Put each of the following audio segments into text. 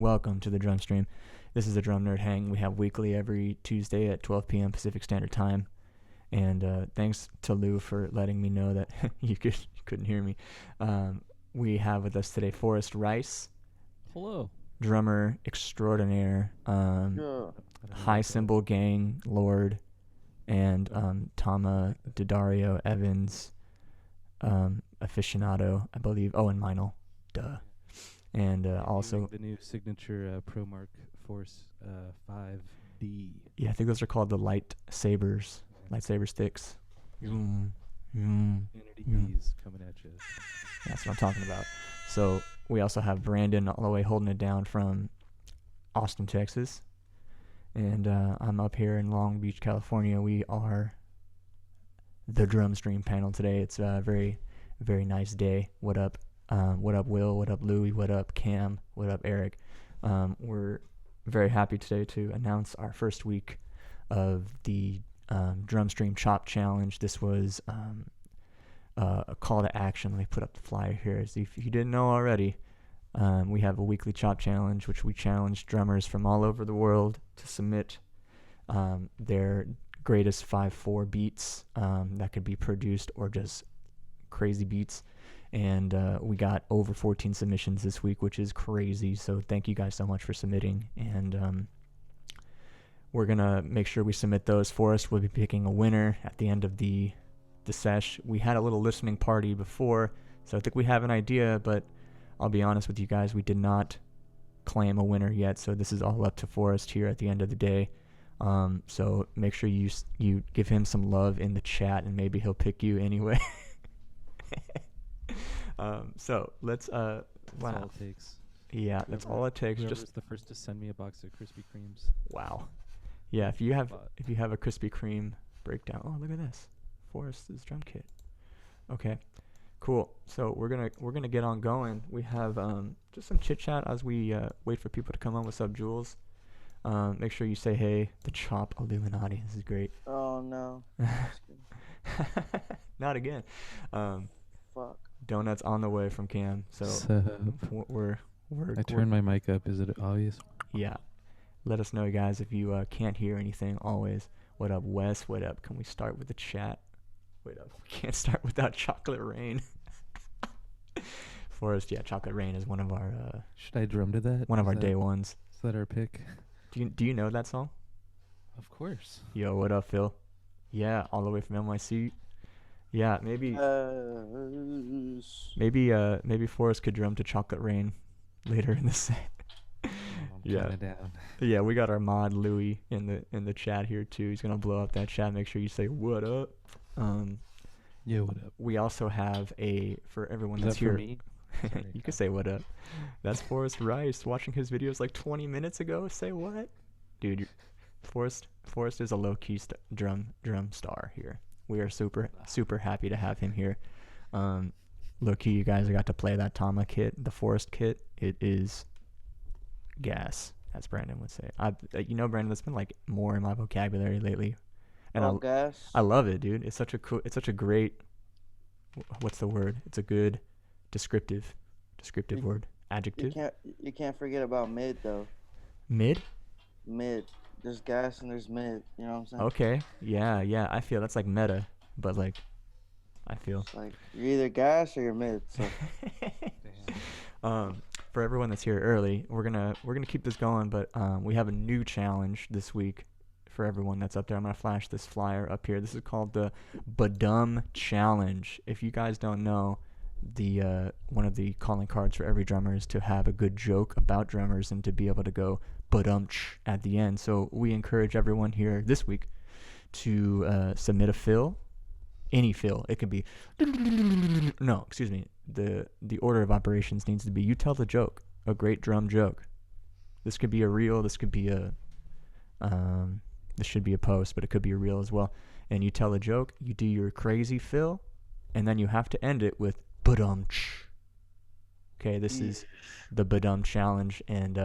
welcome to the Drum Stream. This is a Drum Nerd Hang we have weekly every Tuesday at 12 p.m. Pacific Standard Time. And thanks to Lou for letting me know that you couldn't hear me. We have with us today Forrest Rice. Hello. Drummer extraordinaire, High Cymbal Gang Lord, and Tama Didario Evans aficionado, I believe. Oh, and Meinl. Duh. And also the new signature ProMark Force 5D. Yeah, I think those are called the lightsaber sticks. Entities coming at you. That's what I'm talking about. So we also have Brandon all the way holding it down from Austin, Texas. And I'm up here in Long Beach, California. We are the Drum Stream panel today. It's a very, very nice day. What up? What up, Will? What up, Louie? What up, Cam? What up, Eric? We're very happy today to announce our first week of the Drum Stream Chop Challenge. This was a call to action. Let me put up the flyer here. As if you didn't know already, we have a weekly chop challenge, which we challenge drummers from all over the world to submit their greatest 5/4 beats that could be produced or just crazy beats. And we got over 14 submissions this week, which is crazy. So thank you guys so much for submitting. And we're going to make sure we submit those. Forrest will be picking a winner at the end of the sesh. We had a little listening party before, so I think we have an idea, but I'll be honest with you guys, we did not claim a winner yet, so this is all up to Forrest here at the end of the day. So make sure you give him some love in the chat, and maybe he'll pick you anyway. So let's That's all it takes. Yeah, that's all it takes. Whoever's Just the first to send me a box of Krispy Kremes. wow. Yeah, if you have a Krispy Kreme breakdown. Oh, look at this. Forrest's drum kit. Okay, cool. So we're gonna get on going. We have just some chit chat as we wait for people to come on. What's up, Jules? Make sure you say hey. The Chop Illuminati. This is great. Oh no. Not again. Fuck. Donuts on the way from Cam. So we're I turned my mic up. Is it obvious? Yeah. Let us know, guys, if you can't hear anything. Always. What up, Wes? What up? Can we start with the chat? Wait up. We can't start without Chocolate Rain. Forrest, yeah, Chocolate Rain is one of our Should I drum to that? one of our day ones. Is that our pick? Do you know that song? Of course. Yo, what up, Phil? Yeah, all the way from NYC. Yeah, maybe Forrest could drum to Chocolate Rain later in the set. Yeah. Down. Yeah, we got our mod Louie in the chat here too. He's gonna blow up that chat. Make sure you say what up. Yeah, what up? We also have for everyone Is that's that here. for me? Sorry. You can say what up. That's Forrest Rice watching his videos like 20 minutes ago. Say what, dude? Forrest is a low key drum star here. We are super happy to have him here. Low key, you guys got to play that Tama kit, the Forrest kit. It is gas, as Brandon would say. Brandon, that's been like more in my vocabulary lately, and gas. I love it, dude. It's such a great, what's the word? It's a good descriptive word. Adjective. You can't forget about mid though. Mid. There's gas and there's mid. You know what I'm saying? Okay. Yeah. I feel that's like meta, but like, I feel. It's like you're either gas or you're mid. So. For everyone that's here early, we're gonna keep this going, but we have a new challenge this week for everyone that's up there. I'm gonna flash this flyer up here. This is called the Badum Challenge. If you guys don't know, the one of the calling cards for every drummer is to have a good joke about drummers and to be able to go badumch at the end. So we encourage everyone here this week to submit a fill, any fill. It could be no, excuse me. The order of operations needs to be: you tell the joke, a great drum joke. This could be a reel. This could be this should be a post, but it could be a reel as well. And you tell a joke. You do your crazy fill, and then you have to end it with badumch. Okay, this is the Badum Challenge, and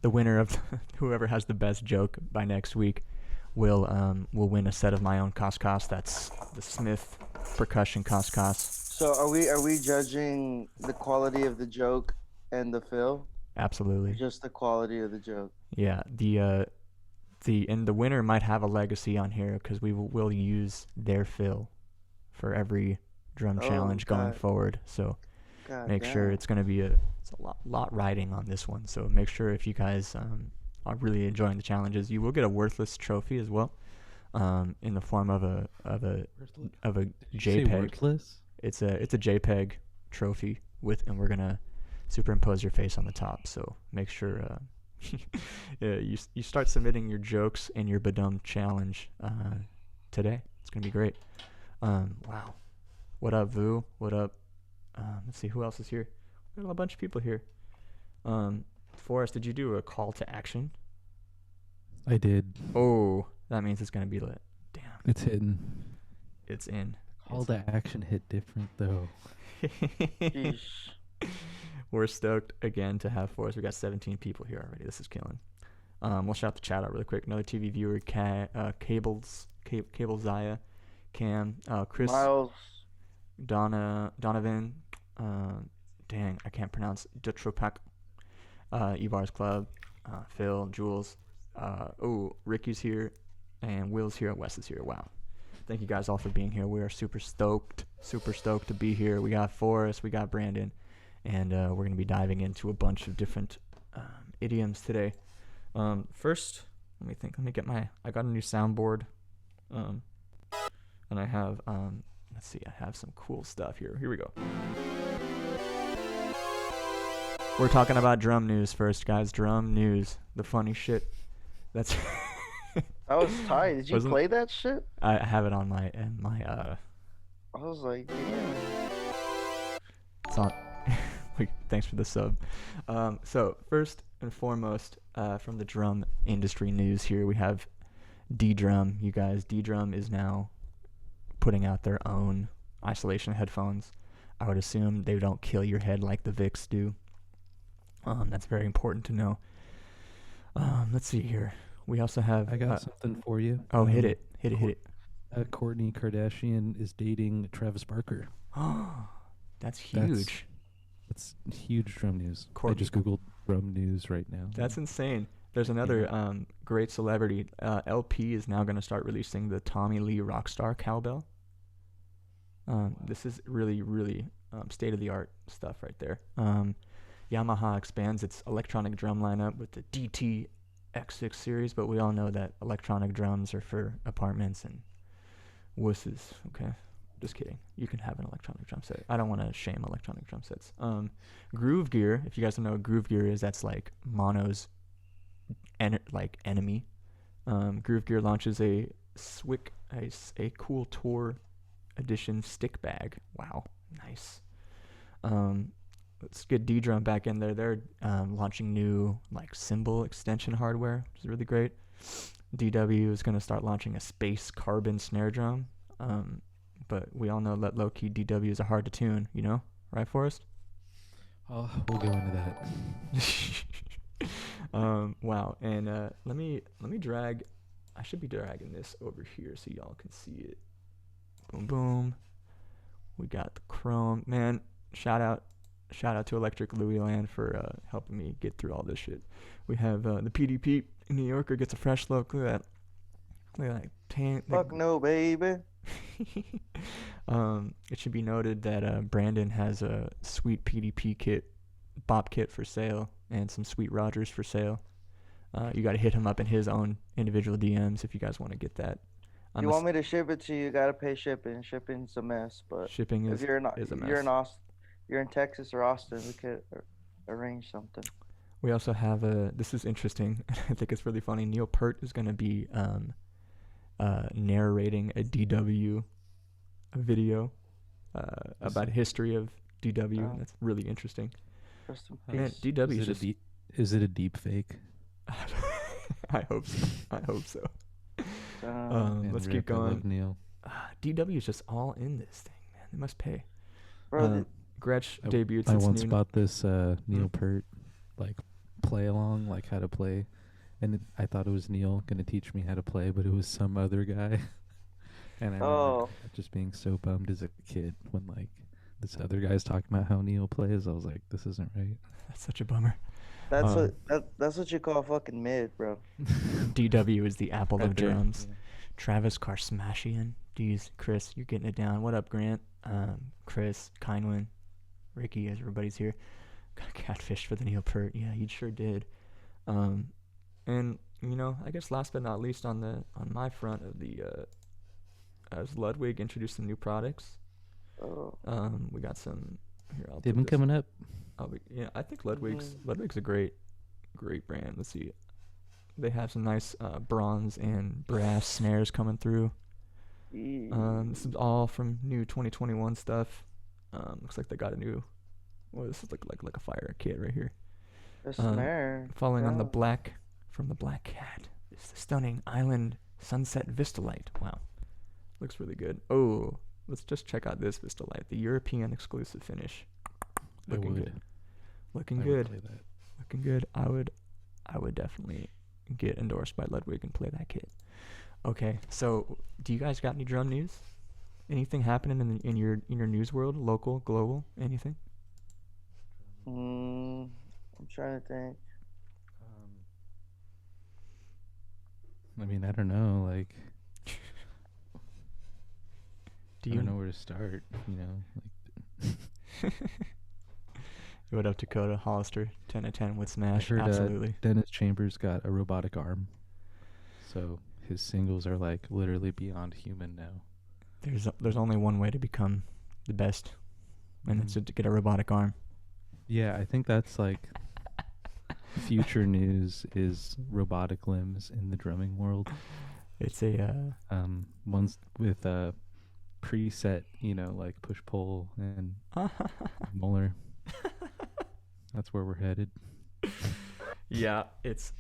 the winner of whoever has the best joke by next week will win a set of my own Koskas. That's the Smith percussion Koskas. So are we judging the quality of the joke and the fill? Absolutely. Just the quality of the joke. Yeah. The winner might have a legacy on here because will use their fill for every drum Oh challenge going God, forward. So God make sure damn. it's going to be it's a lot riding on this one. So make sure if you guys are really enjoying the challenges, you will get a worthless trophy as well, in the form of a Did you say JPEG. worthless? It's a JPEG trophy and we're gonna superimpose your face on the top. So make sure yeah, you start submitting your jokes and your Badum challenge today. It's gonna be great. Wow. What up, Vu? What up? Let's see who else is here. We have a bunch of people here. Forrest, did you do a call to action? I did. Oh, that means it's gonna be lit. Damn, It's hidden. it's in. Call to action hit different though. Jeez. We're stoked again to have Forrest. We got 17 people here already. This is killing. We'll shout the chat out really quick. Another TV viewer, Cable Zaya, Cam, Chris, Miles. Donovan, dang, I can't pronounce, Dutropak, Ivar's Club, Phil, Jules, Ricky's here, and Will's here, Wes is here. Wow. Thank you guys all for being here. We are super stoked to be here. We got Forrest, we got Brandon, and we're going to be diving into a bunch of different idioms today. First, let me think. I got a new soundboard, and I have, let's see, I have some cool stuff here. Here we go. We're talking about drum news first, guys. Drum news, the funny shit. That's I was tired. Did you Wasn't- play that shit? I have it on my I was like, damn. It's on. Thanks for the sub. So first and foremost, from the drum industry news here, we have D-Drum. You guys, D-Drum is now putting out their own isolation headphones. I would assume they don't kill your head like the Vicks do. That's very important to know. Let's see here. We also have. I got something for you. Oh, hit it. Kourtney Kardashian is dating Travis Barker. That's huge. That's huge drum news. I Kourtney- just googled drum news right now. That's insane. There's another great celebrity. LP is now going to start releasing the Tommy Lee Rockstar cowbell. This is really, really state-of-the-art stuff right there. Yamaha expands its electronic drum lineup with the DT X6 series, but we all know that electronic drums are for apartments and wusses. Okay, just kidding. You can have an electronic drum set. I don't want to shame electronic drum sets. Groove Gear, if you guys don't know what Groove Gear is, that's like mono's enemy. Groove Gear launches a cool tour edition stick bag. Wow, nice. Let's get D-Drum back in there. They're launching new like cymbal extension hardware, which is really great. DW is going to start launching a space carbon snare drum. But we all know that low-key DWs are hard to tune, you know? Right, Forrest? Oh, we'll go into that. Wow. And let me drag. I should be dragging this over here so y'all can see it. Boom, boom. We got the chrome. Man, shout out to Electric Louis Land for helping me get through all this shit. We have the PDP New Yorker gets a fresh look. Look at that. Look at that paint. Fuck no, baby. It should be noted that Brandon has a sweet PDP bop kit for sale and some sweet Rogers for sale. You got to hit him up in his own individual DMs if you guys want to get that. You want me to ship it to you? You gotta pay shipping. Shipping's a mess, but shipping if you're not, is a mess. you're in Texas or Austin, we could arrange something. We also have this is interesting. I think it's really funny. Neil Peart is going to be narrating a DW video about history of DW. That's really interesting. Rest in Man, peace. DW Is it a deep fake? I hope so. Man, Let's rip, keep I love going. Neil. DW is just all in this thing, man. They must pay. Bro, Gretsch I debuted I since once noon. bought this Neil Peart like play along, like how to play, and I thought it was Neil gonna teach me how to play, but it was some other guy. And I remember just being so bummed as a kid when like this other guy's talking about how Neil plays. I was like, this isn't right. That's such a bummer. That's Um, that's what you call fucking mid, bro. DW is the apple right of there. drums. Yeah. Travis Karsmashian. Geez, Chris, you're getting it down. What up, Grant? Chris, Kindwin, Ricky, as everybody's here. Got catfished for the Neil Peart. Yeah, you sure did. Um, and I guess last but not least on my front of the as Ludwig introduced some new products. Oh. We got some here. I'll They've put been this. coming up. Yeah, I think Mhm. Ludwig's a great brand. Let's see. They have some nice bronze and brass snares coming through. This is all from new 2021 stuff. Looks like they got a new. Well, this is like a fire kit right here. The snare. Following on the Yeah. black from the Black Cat is the stunning Island Sunset Vista Light. Wow, looks really good. Oh, let's just check out this Vista Light, the European exclusive finish. Looking good. Looking I good. would play that. Looking good. I would definitely get endorsed by Ludwig and play that kit. Okay, so do you guys got any drum news? Anything happening in your news world, local, global, anything? I'm trying to think. I mean, I don't know. Like, Do I you don't know where to start. You know, like What up, Dakota Hollister? 10 to 10 with I Smash. heard Absolutely. Dennis Chambers got a robotic arm, so his singles are like literally beyond human now. There's only one way to become the best, and it's to get a robotic arm. Yeah, I think that's like future news is robotic limbs in the drumming world. It's a Ones with preset, like push pull and molar. That's where we're headed. yeah. It's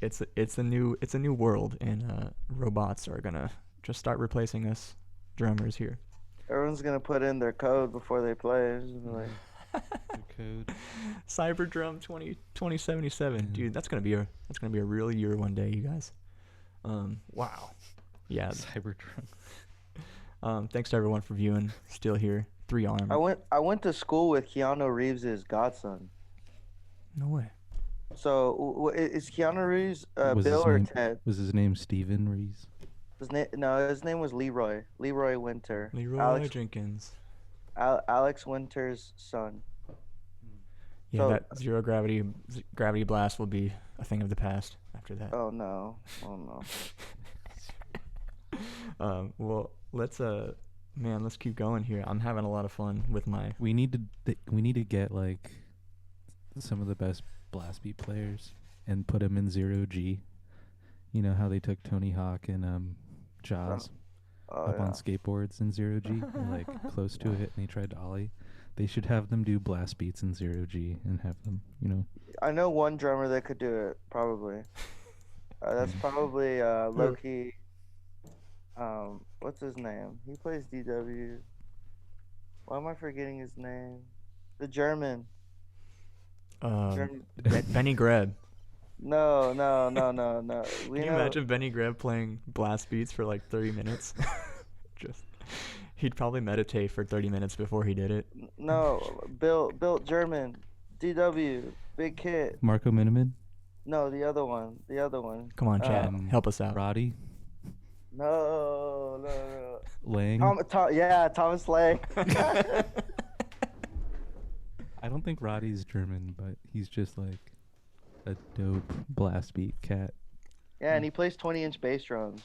a new world, and robots are gonna just start replacing us drummers here. Everyone's gonna put in their code before they play. It's just like, The code. Cyberdrum 2077, Yeah. dude. That's gonna be a real year one day, you guys. Wow. Yeah. Cybertron. Thanks to everyone for viewing. Still here. 3 arm. I went to school with Keanu Reeves' godson. No way. So is Keanu Reeves Was Bill his or name- Ted? Was his name Steven Rees? His name was Leroy. Leroy Winter. Leroy Jenkins. Alex Winter's son. Yeah, So- that gravity blast will be a thing of the past after that. Oh no. Oh no. Well, let's keep going here. I'm having a lot of fun with my. We need to get like some of the best blast beat players and put them in 0G. You know how they took Tony Hawk and Jaws Oh, up yeah. on skateboards in 0G and like close to it, and he tried to ollie. They should have them do blast beats in 0G and have them, I know one drummer that could do it, probably. That's probably Loki. What's his name? He plays DW. Why am I forgetting his name? The German. German. Benny Greb. No. Can you imagine Benny Greb playing blast beats for like 30 minutes? Just, he'd probably meditate for 30 minutes before he did it. No, built German. DW. Big kid. Marco Miniman, No, the other one. Come on, Chad, help us out. Roddy, No. Lang. Thomas Lang. I don't think Roddy's German, but he's just like a dope blast beat cat. Yeah, and he plays 20-inch bass drums.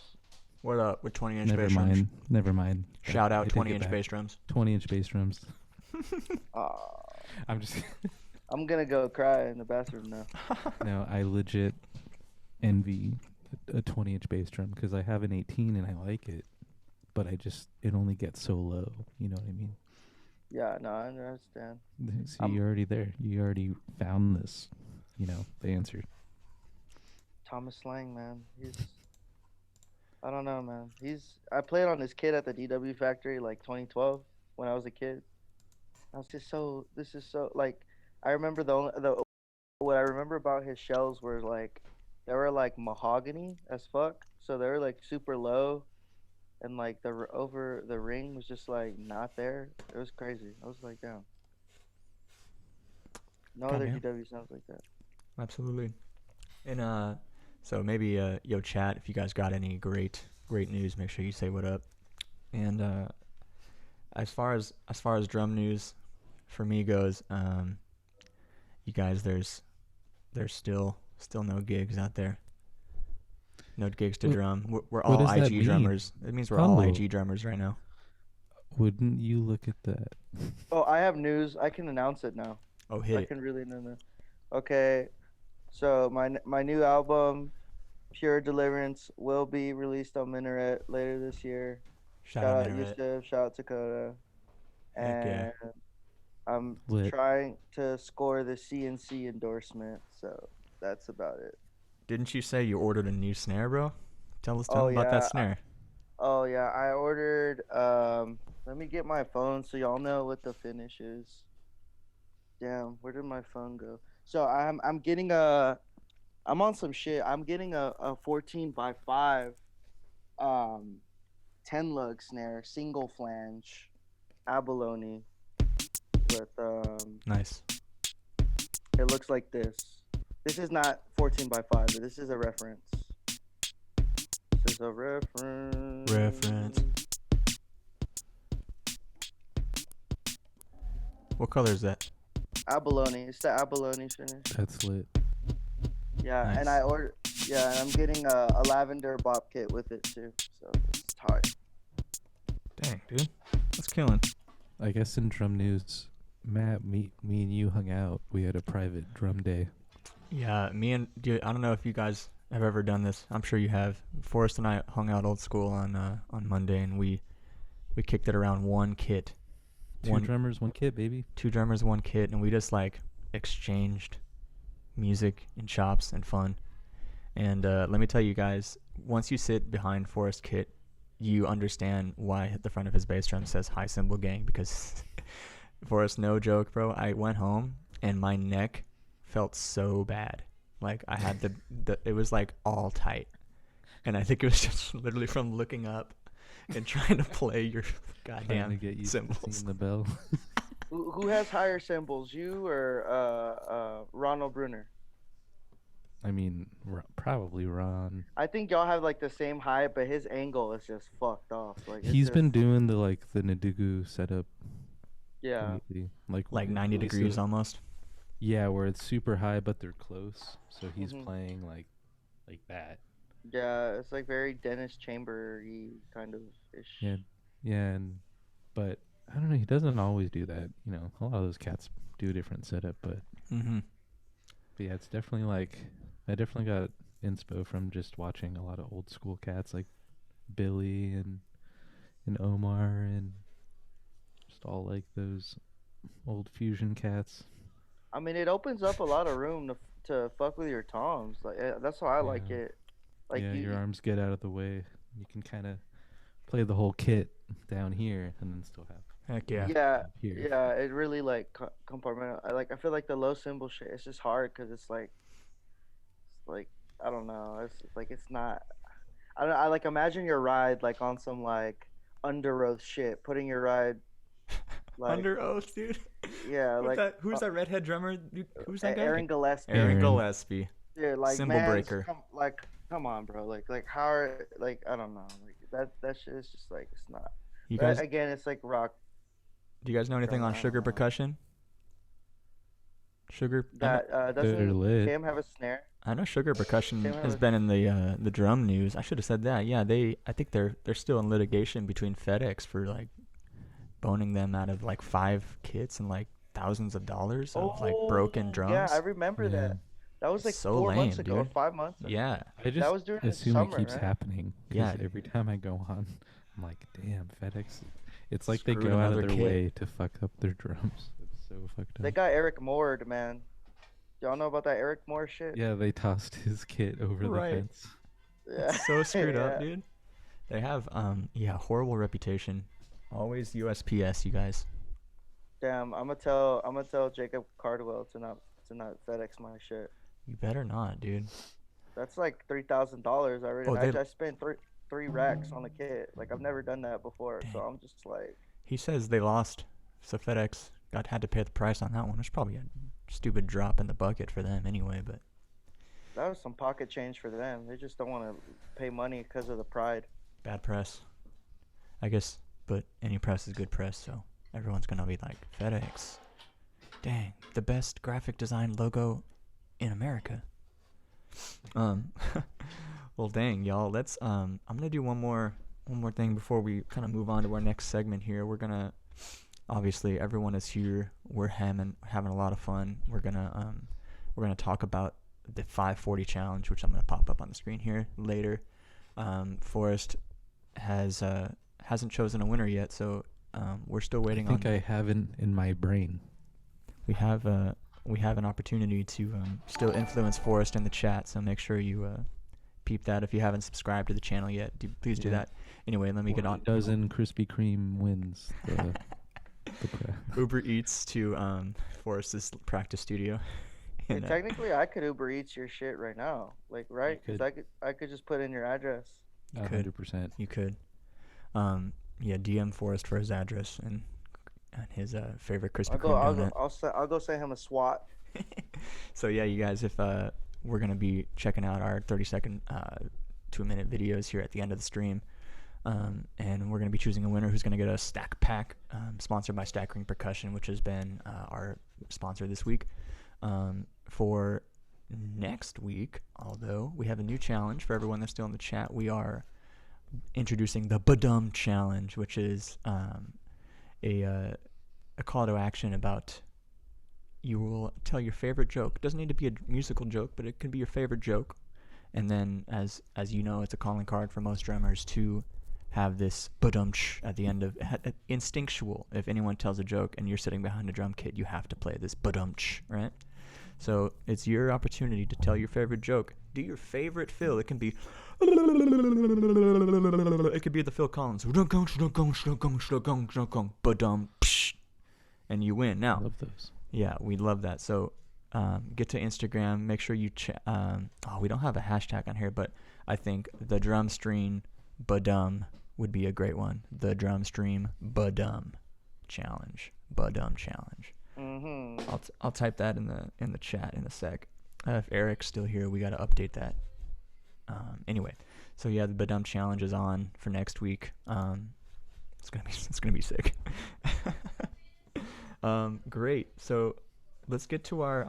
What up with 20-inch Never bass drums? mind. Never mind. Shout I out take it 20-inch back. bass drums. 20-inch bass drums. Aw, I'm just I'm gonna go cry in the bathroom now. no. I legit envy a 20-inch bass drum because I have an 18 and I like it, but it only gets so low. You know what I mean? Yeah, no, I understand. See, you're already there. You already found this. The answer. Thomas Lang, man. I don't know, man. I played on this kid at the DW factory like 2012 when I was a kid. I was just this is so like, I remember what I remember about his shells were like, they were like mahogany as fuck. So they were like super low, and like over the ring was just like not there. It was crazy. I was like, damn. No other Goddamn. DW sounds like that. Absolutely. And so maybe yo chat if you guys got any great news, make sure you say what up. And as far as drum news for me goes, you guys, there's still no gigs out there. No gigs to What, drum. We're what all does that IG mean? drummers. It means we're all Oh, IG drummers right now. wouldn't you look at that? Oh, I have news. I can announce it now. Oh, hit I it. can really know. Okay, so my new album, Pure Deliverance, will be released on Minaret later this year. Shout Shout out out Minaret. Yusuf, shout out Dakota, Heck yeah. and I'm Lit. trying to score the CNC endorsement. So that's about it. Didn't you say you ordered a new snare, bro? Tell Oh them about that yeah, snare. I ordered. Let me get my phone so y'all know what the finish is. Damn, where did my phone go? So I'm getting a. I'm on some shit. I'm getting a 14 by 5 um 10 lug snare, single flange, abalone with Nice. it looks like this. This is not 14 by 5, but this is a reference. This is a reference. Reference. What color is that? Abalone. It's the abalone finish. That's lit. Yeah, Nice. and I ordered. Yeah, and I'm getting a lavender bop kit with it too. So it's tight. Dang, dude. That's killing. I guess in drum news, Matt, me and you hung out. We had a private drum day. Yeah, I don't know if you guys have ever done this. I'm sure you have. Forrest and I hung out old school on Monday, and we kicked it around one kit. Two drummers, one kit, baby. Two drummers, one kit, and we just like exchanged music and chops and fun. And let me tell you guys, once you sit behind Forrest kit, you understand why the front of his bass drum says High Cymbal Gang, because Forrest, no joke, bro, I went home and my neck felt so bad. Like I had it was like all tight. And I think it was just literally from looking up and trying to play your Trying to goddamn get you cymbals. singing the bell. Who has higher cymbals, you or Ronald Bruner? I mean, probably Ron. I think y'all have like the same height, but his angle is just fucked off. Like it's He's been just- doing the Nadugu setup yeah. lately. Like 90 degrees almost. Yeah, where it's super high, but they're close. So he's Mhm. playing like that. Yeah, it's like very Dennis Chamber-y kind of ish. Yeah, yeah, but I don't know. He doesn't always do that. You know, a lot of those cats do a different setup, but Mm-hmm. yeah, it's definitely like I definitely got inspo from just watching a lot of old school cats like Billy and Omar and just all like those old fusion cats. I mean, it opens up a lot of room to fuck with your toms. Like that's why I like Yeah. it. Like yeah, you, your arms get out of the way. You can kind of play the whole kit down here and then still have Heck yeah. yeah, up here. yeah. It really like compartment. I feel like the low cymbal shit. It's just hard because it's like I don't know. It's like it's not. I don't. I like imagine your ride like on some like under oath shit. Putting your ride like Under oath, dude. yeah, like Who's that redhead drummer? Who's that guy? Aaron Gillespie. Aaron Aaron. Gillespie. Yeah, like Cymbal man, breaker. come on, bro. Like how are like I don't know. Like that shit is just like it's not. You But guys, again, it's like rock. do you guys know anything I on don't sugar know. percussion? Sugar. That They're doesn't lit. Cam have a snare? I know sugar percussion Same has with- been in the drum news. I should have said that. Yeah, I think they're still in litigation between FedEx for like boning them out of like 5 kits and like thousands of dollars of like broken drums. Yeah, I remember Yeah. that. That was like So 4 months lame, ago or dude. 5 months ago. Yeah. I just was during the assume summer, it keeps right? happening. 'Cause Yeah. every time I go on, I'm like, damn, FedEx. It's like they Screwed go out of another their kit. way to fuck up their drums. It's so fucked They up. got Eric Moored, man. Y'all know about that Eric Moore shit? Yeah, they tossed his kit over Right. the fence. Yeah. It's so screwed up, Yeah. dude. They have horrible reputation. Always USPS, you guys. Damn, I'm gonna tell Jacob Cardwell to not FedEx my shit. You better not, dude. That's like $3,000 already. Oh, they- I spent three racks on the kit. Like I've never done that before, so Dang. I'm just like, He says they lost, so FedEx had to pay the price on that one. It's probably stupid drop in the bucket for them anyway. But That was some pocket change for them. They just don't want to pay money because of the pride. bad press, I guess. But any press is good press, so everyone's gonna be like, FedEx, dang, the best graphic design logo in America. Well, dang, y'all. Let's I'm gonna do one more thing before we kind of move on to our next segment here. We're gonna obviously everyone is here. We're having a lot of fun. We're gonna talk about the 540 challenge, which I'm gonna pop up on the screen here later. Forrest hasn't chosen a winner yet, so we're still waiting I think on. I have in my brain. We have an opportunity to still influence Forrest in the chat, so make sure you peep that. If you haven't subscribed to the channel yet, please do Yeah. that. Anyway, let me get on. Dozen Krispy Kreme wins the Uber Eats to Forrest's practice studio. Hey, And, technically, I could Uber Eats your shit right now, like right? Because could. I could just put in your address. You could. 100%. You could. Yeah, DM Forrest for his address and his favorite Krispy Kreme donut. I'll go send him a SWAT. So yeah, you guys, if we're gonna be checking out our 30-second to a minute videos here at the end of the stream, and we're gonna be choosing a winner who's gonna get a stack pack, sponsored by Stack Ring Percussion, which has been our sponsor this week. For next week, although we have a new challenge for everyone that's still in the chat, we are introducing the Badum Challenge, which is a call to action about you will tell your favorite joke. It doesn't need to be a musical joke, but it can be your favorite joke. And then, as you know, it's a calling card for most drummers to have this badumch at the end of instinctual. If anyone tells a joke and you're sitting behind a drum kit, you have to play this badumch, right? So it's your opportunity to tell your favorite joke. Do your favorite fill. It can be the Phil Collins. Badum, and you win. Now, Love those. yeah, we love that. So get to Instagram. Make sure you we don't have a hashtag on here, but I think the drum stream badum would be a great one. The drum stream badum challenge. Badum challenge. Mm-hmm. I'll type that in the chat in a sec. If Eric's still here, we got to update that. Anyway, so yeah, the Badum challenge is on for next week. It's gonna be sick. Great. So let's get to our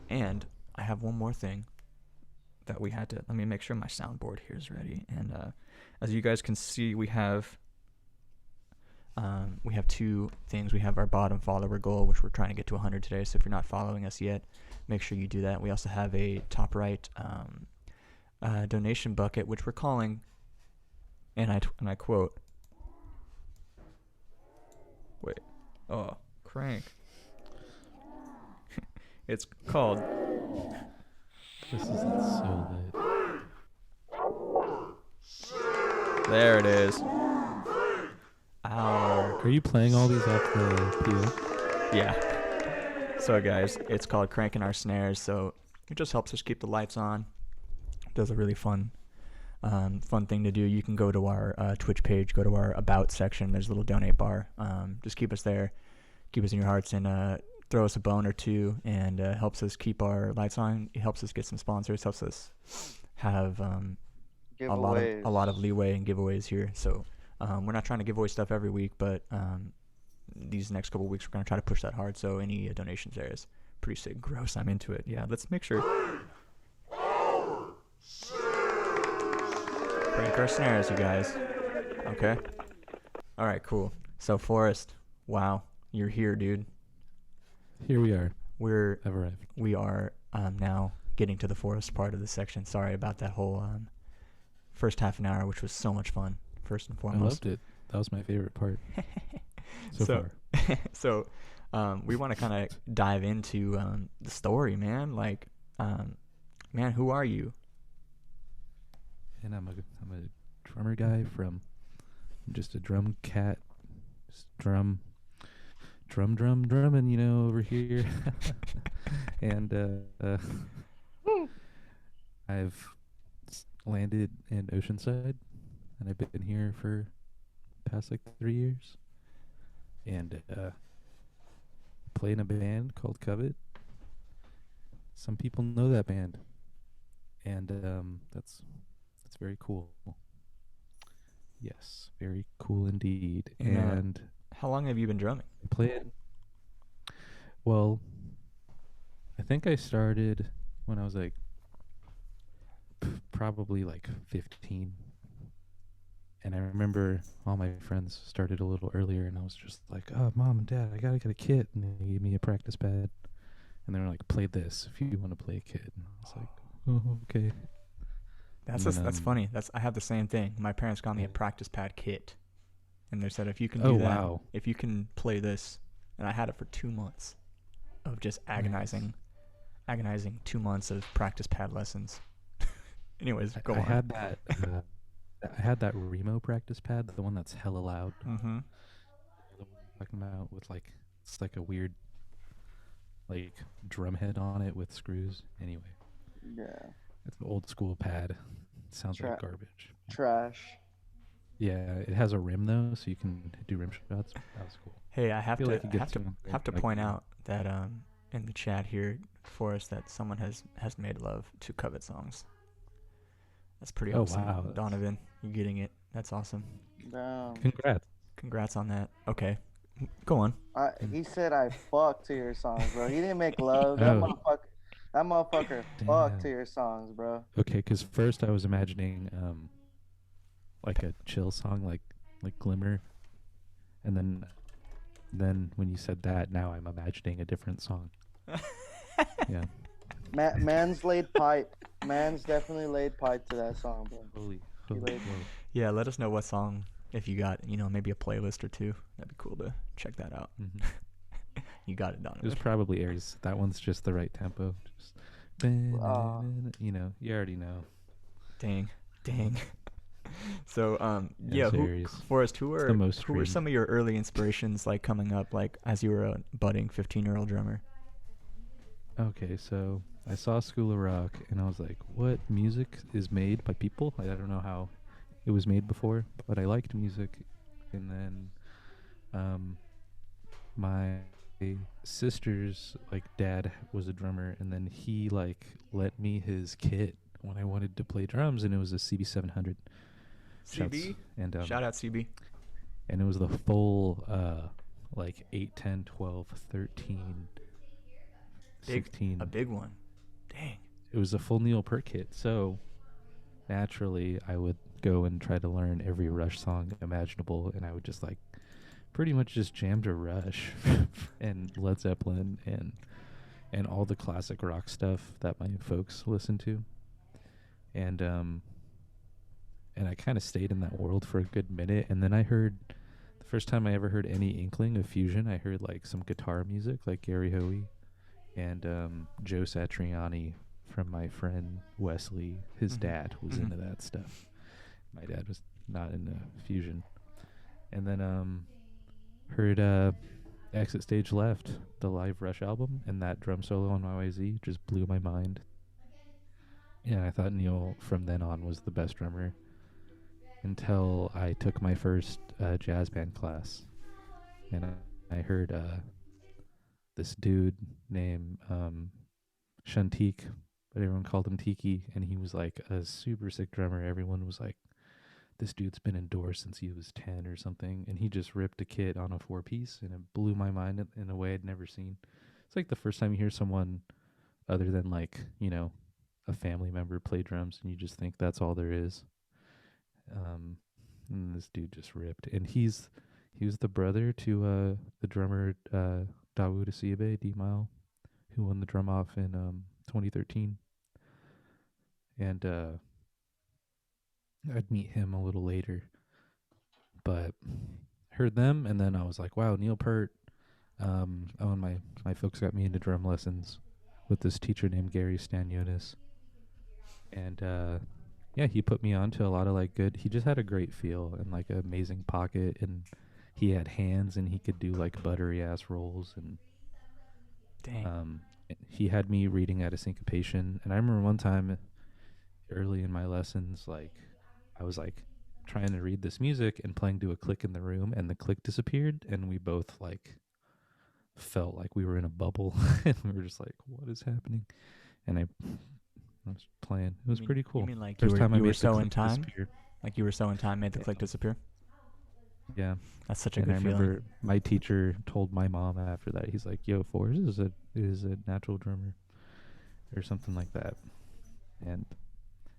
and I have one more thing that we had to. Let me make sure my soundboard here is ready. And as you guys can see, we have two things. We have our bottom follower goal, which we're trying to get to 100 today. So if you're not following us yet, make sure you do that. We also have a top right donation bucket, which we're calling, and I quote, crank. It's called. This is so lit. There it is. Our. Are you playing all these off the PO? Yeah. So guys, it's called Cranking Our Snares. So it just helps us keep the lights on. Does a really fun thing to do. You can go to our Twitch page, go to our About section. There's a little donate bar. Just keep us there, keep us in your hearts, and throw us a bone or two, and helps us keep our lights on. It helps us get some sponsors. Helps us have a lot of leeway and giveaways here. So we're not trying to give away stuff every week, but these next couple weeks we're gonna try to push that hard. So any donations there is pretty sick. Gross. I'm into it. Yeah. Let's make sure. Crank our snares, you guys. Okay? Alright, cool. So, Forrest, wow, you're here, dude. Here we are. I've arrived. We are now getting to the Forrest part of the section. Sorry about that whole first half an hour, which was so much fun, first and foremost. I loved it. That was my favorite part so far. So, we want to kind of dive into the story, man. Like, man, who are you? And I'm a drummer guy from just a drum cat, just drumming, over here. And I've landed in Oceanside, and I've been here for the past 3 years. And play in a band called Covet, some people know that band, and that's very cool. Yes, very cool indeed. And And how long have you been drumming? I played. Well, I think I started when I was like probably like 15. And I remember all my friends started a little earlier, and I was just like, "Oh, mom and dad, I gotta get a kit." And they gave me a practice pad, and they were like, "Play this if you want to play a kit." And I was like, "Oh, okay." That's And just, then that's funny. I have the same thing. My parents got me a yeah. practice pad kit, and they said if you can Oh do that, wow, if you can play this, and I had it for 2 months of just nice. agonizing 2 months of practice pad lessons. Anyways, go I on. had that. I had that Remo practice pad, the one that's hella loud. Mm-hmm. The one you're talking about with like it's like a weird like drum head on it with screws. Anyway, Yeah. it's an old school pad. It sounds like Tra- garbage. trash. Yeah, it has a rim though, so you can do rim shots. That was cool. Hey, I feel like it gets too have to like point out that in the chat here, Forrest, that someone has made love to covet songs. That's pretty oh awesome, wow, Donovan. You're getting it. That's awesome. Damn. congrats. Congrats on that. Okay, go on. Mm. He said I fuck to your songs, bro. He didn't make love. Oh That motherfucker fuck to damn. your songs, bro. Okay, because first I was imagining like a chill song like Glimmer, and then when you said that, now I'm imagining a different song. Yeah. Man's laid pipe. Man's definitely laid pipe to that song, bro. Holy, He holy laid. whoa. Yeah, let us know what song, if you got, maybe a playlist or two. That'd be cool to check that out. Hmm. You got it, Donovan. There's probably airs. That one's just the right tempo. Just, Uh, you already know. Dang, dang. So, Yes, who, Aries. Forrest, It's the most who were streamed. some of your early inspirations, like coming up, like as you were a budding 15-year-old drummer? Okay, so I saw School of Rock, and I was like, what music is made by people? I don't know how it was made before, but I liked music. And then um, my sister's like dad was a drummer, and then he like lent me his kit when I wanted to play drums, and it was a CB 700. Shouts. CB, And shout out CB. and it was the full like 8, 10, 12, 13, Big, 16. a big one. Dang. It was a full Neil Peart kit. So naturally, I would go and try to learn every Rush song imaginable, and I would just like pretty much just jam to Rush and Led Zeppelin and all the classic rock stuff that my folks listened to. And and I kind of stayed in that world for a good minute, and then I heard the first time I ever heard any inkling of fusion, I heard like some guitar music like Gary Hoey and Joe Satriani from my friend Wesley. His Mhm. dad was Mhm. into that stuff. My dad was not into fusion. And then heard Exit Stage Left, the live Rush album, and that drum solo on YYZ just blew my mind. And I thought Neil from then on was the best drummer until I took my first jazz band class. And I heard this dude named Shantique, but everyone called him Tiki, and he was like a super sick drummer. Everyone was like, this dude's been endorsed since he was 10 or something, and he just ripped a kit on a 4-piece, and it blew my mind in a way I'd never seen. It's like the first time you hear someone other than like, a family member play drums, and you just think that's all there is. And this dude just ripped, and he was the brother to the drummer Dawood Asiabe, D-Mile, who won the drum off in 2013. And I'd meet him a little later, but heard them, and then I was like, wow, Neil Peart. And my folks got me into drum lessons with this teacher named Gary Stanionis. And yeah, he put me on to a lot of like good. He just had a great feel and like an amazing pocket, and he had hands, and he could do like buttery ass rolls. And Dang. he had me reading at a syncopation. And I remember one time early in my lessons, like I was like trying to read this music and playing to a click in the room, and the click disappeared, and we both like felt like we were in a bubble, and we were just like, what is happening? and I was playing. It was pretty You cool. mean like First time I you were made the so in click time? disappear. Like you were so in time, made the click disappear? Yeah. That's such a And I good feeling. remember my teacher told my mom after that. He's like, "Yo, Forrest is a natural drummer, or something like that." And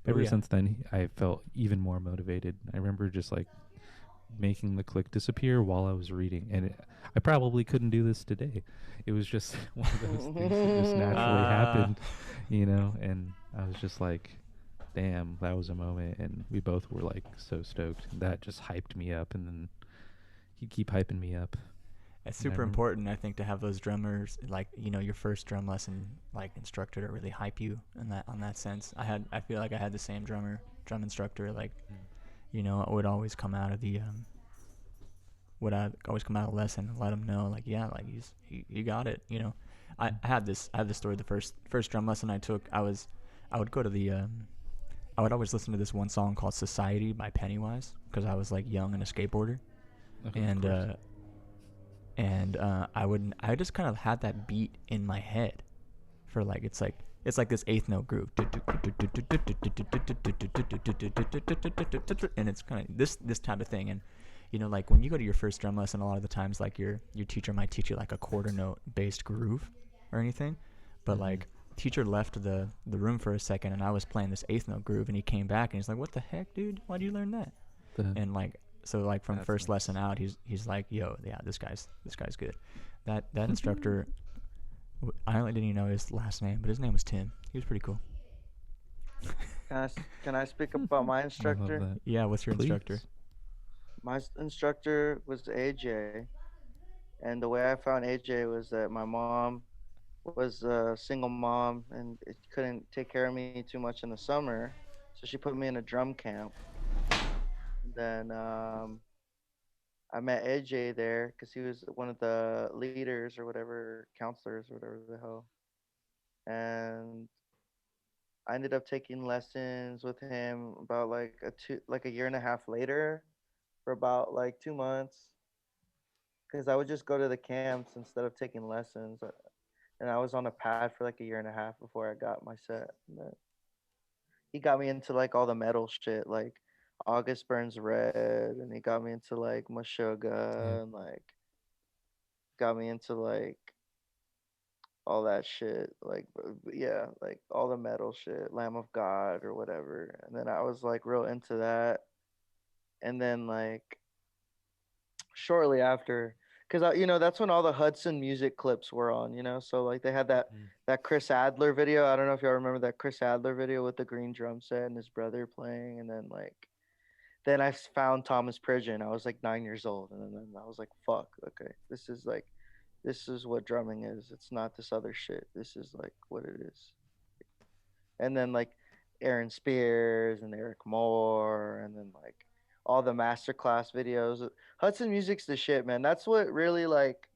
Oh, ever yeah. since then, I felt even more motivated. I remember just like making the click disappear while I was reading, and I probably couldn't do this today. It was just one of those things that just naturally happened, you know. And I was just like, "Damn, that was a moment," and we both were like so stoked. And that just hyped me up, and then he'd keep hyping me up. It's And I super remember, important, I think, to have those drummers, like, your first drum lesson, like, instructor to really hype you in that on that sense. I feel like I had the same drum instructor, like, would always come out of the would I always come out of the lesson and let him know, like, yeah, like he got it. I had this story. The first drum lesson I took, I would go to the I would always listen to this one song called Society by Pennywise because I was like young and a skateboarder, of and course. I just kind of had that beat in my head for like it's like this eighth note groove, and it's kind of this type of thing. And like when you go to your first drum lesson, a lot of the times like your teacher might teach you like a quarter note based groove or anything, but like teacher left the room for a second, and I was playing this eighth note groove, and he came back and he's like, "What the heck, dude? Why do you learn that?" And like so like from That's first nice. lesson out, he's like, "Yo, yeah, this guy's good." That instructor, I only didn't even know his last name, but his name was Tim. He was pretty cool. Can I speak about my I love instructor? that. Yeah, what's your instructor? Please. My instructor was AJ, and the way I found AJ was that my mom was a single mom and it couldn't take care of me too much in the summer, so she put me in a drum camp. And then I met AJ there because he was one of the leaders or whatever, counselors or whatever the hell. And I ended up taking lessons with him about like a year and a half later for about like 2 months because I would just go to the camps instead of taking lessons. And I was on a pad for like a year and a half before I got my set. And then he got me into like all the metal shit, like August Burns Red, and he got me into like Yeah. Meshuggah and like got me into like all that shit, like yeah, like all the metal shit, Lamb of God or whatever. And then I was like real into that. And then like shortly after, because that's when all the Hudson music clips were on, so like they had that Chris Adler video. I don't know if y'all remember that Chris Adler video with the green drum set and his brother playing. And then like then I found Thomas Pridgeon. I was like 9 years old, and then I was like, fuck, okay, this is what drumming is. It's not this other shit. This is like what it is. And then like Aaron Spears and Eric Moore, and then like all the masterclass videos. Hudson Music's the shit, man. That's what really like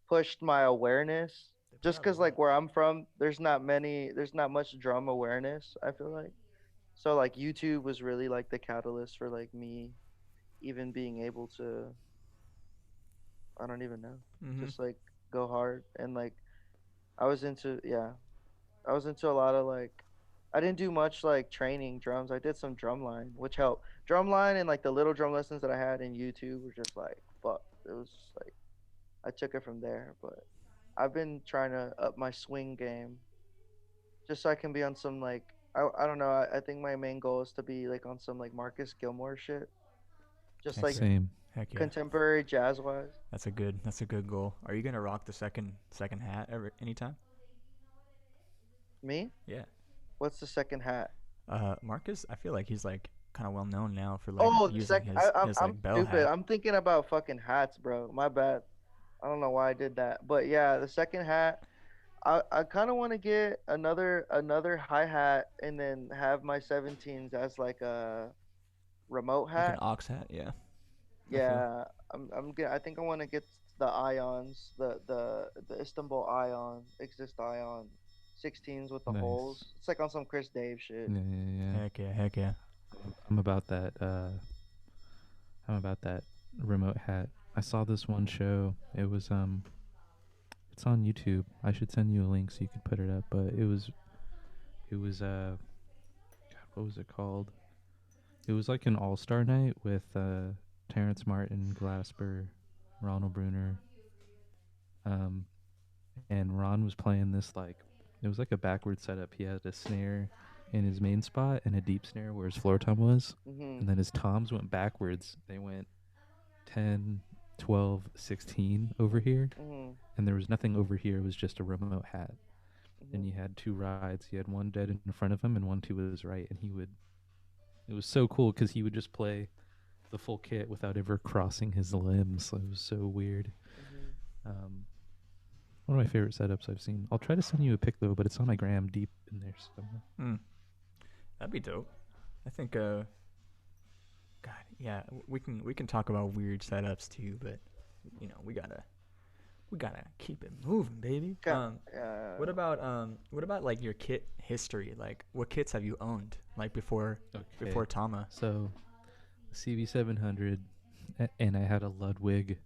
pushed my awareness. They put Just out a cause lot. like where I'm from, there's not much drum awareness. I feel like so like YouTube was really like the catalyst for like me even being able to, I don't even know, Mm-hmm. just like go hard. And like I was into, yeah, I was into a lot of like, I didn't do much like training drums. I did some drumline, which helped. Drumline and like the little drum lessons that I had in YouTube were just like fuck. It was just like I took it from there. But I've been trying to up my swing game just so I can be on some like, I don't know. I think my main goal is to be like on some like Marcus Gilmore shit, just Heck like yeah. Same. Heck yeah. contemporary jazz wise. That's a good goal. Are you gonna rock the second hat ever anytime? Me? Yeah. What's the second hat? Marcus, I feel like he's like kind of well known now for like Oh, the using second. his I'm like bell stupid. hat. I'm thinking about fucking hats, bro. My bad. I don't know why I did that, but yeah, the second hat. I kind of want to get another hi hat and then have my 17s as like a remote Like an hat. ox hat, yeah. I feel. Yeah, I think I want to get the ions, the Istanbul ion, exist ion, 16s with the Nice. holes. It's like on some Chris Dave shit. Yeah, yeah, yeah. Heck yeah, heck yeah. I'm about that. I'm about that remote hat. I saw this one show. It was it's on YouTube. I should send you a link so you could put it up. But it was It was God, what was it called? It was like an all-star night with Terrence Martin, Glasper, Ronald Bruner, um, and Ron was playing this like it was like a backward setup. He had a snare in his main spot and a deep snare where his floor tom was, Mhm. and then his toms went backwards. They went 10, 12, 16 over here, Mhm. and there was nothing over here. It was just a remote hat. And Mhm. he had two rides. He had one dead in front of him and one to his right, and he would. It was so cool because he would just play the full kit without ever crossing his limbs. It was so weird. Mhm. Um, One of my favorite setups I've seen. I'll try to send you a pic though, but it's on my gram deep in there somewhere. Hmm. That'd be dope. I think. God, yeah, we can talk about weird setups too, but we gotta keep it moving, baby. What about like your kit history? Like, what kits have you owned like Okay. before Tama? So CV700, and I had a Ludwig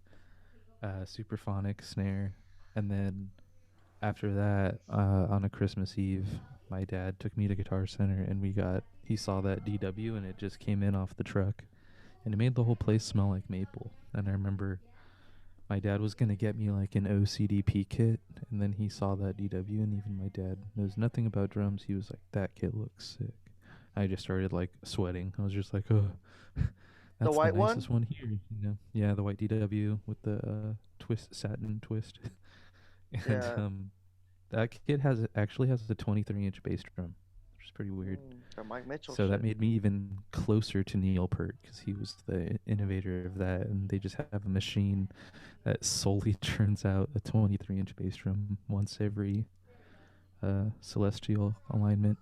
Superphonic snare, and then after that, on a Christmas Eve, my dad took me to Guitar Center, and he saw that DW, and it just came in off the truck, and it made the whole place smell like maple. And I remember my dad was gonna get me like an OCDP kit, and then he saw that DW, and even my dad knows nothing about drums. He was like, "That kit looks sick." I just started like sweating. I was just like, "Oh, The that's the white one? nicest one here." Yeah, the white DW with the satin twist, and Yeah. that kit actually has a 23-inch bass drum, which is pretty weird. The Mike Mitchell So that shit. made me even closer to Neil Peart because he was the innovator of that, and they just have a machine that solely churns out a 23-inch bass drum once every celestial alignment,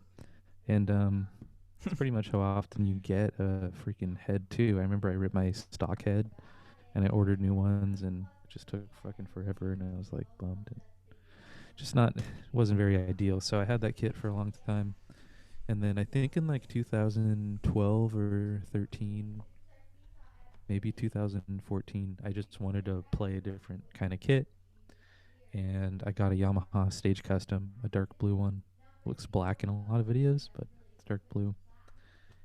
and it's pretty much how often you get a freaking head too. I remember I ripped my stock head, and I ordered new ones, and it just took fucking forever, and I was like bummed. And just not wasn't very ideal. So I had that kit for a long time, and then I think in like 2012 or 13, maybe 2014, I just wanted to play a different kind of kit, and I got a Yamaha Stage Custom, a dark blue one. Looks black in a lot of videos, but it's dark blue.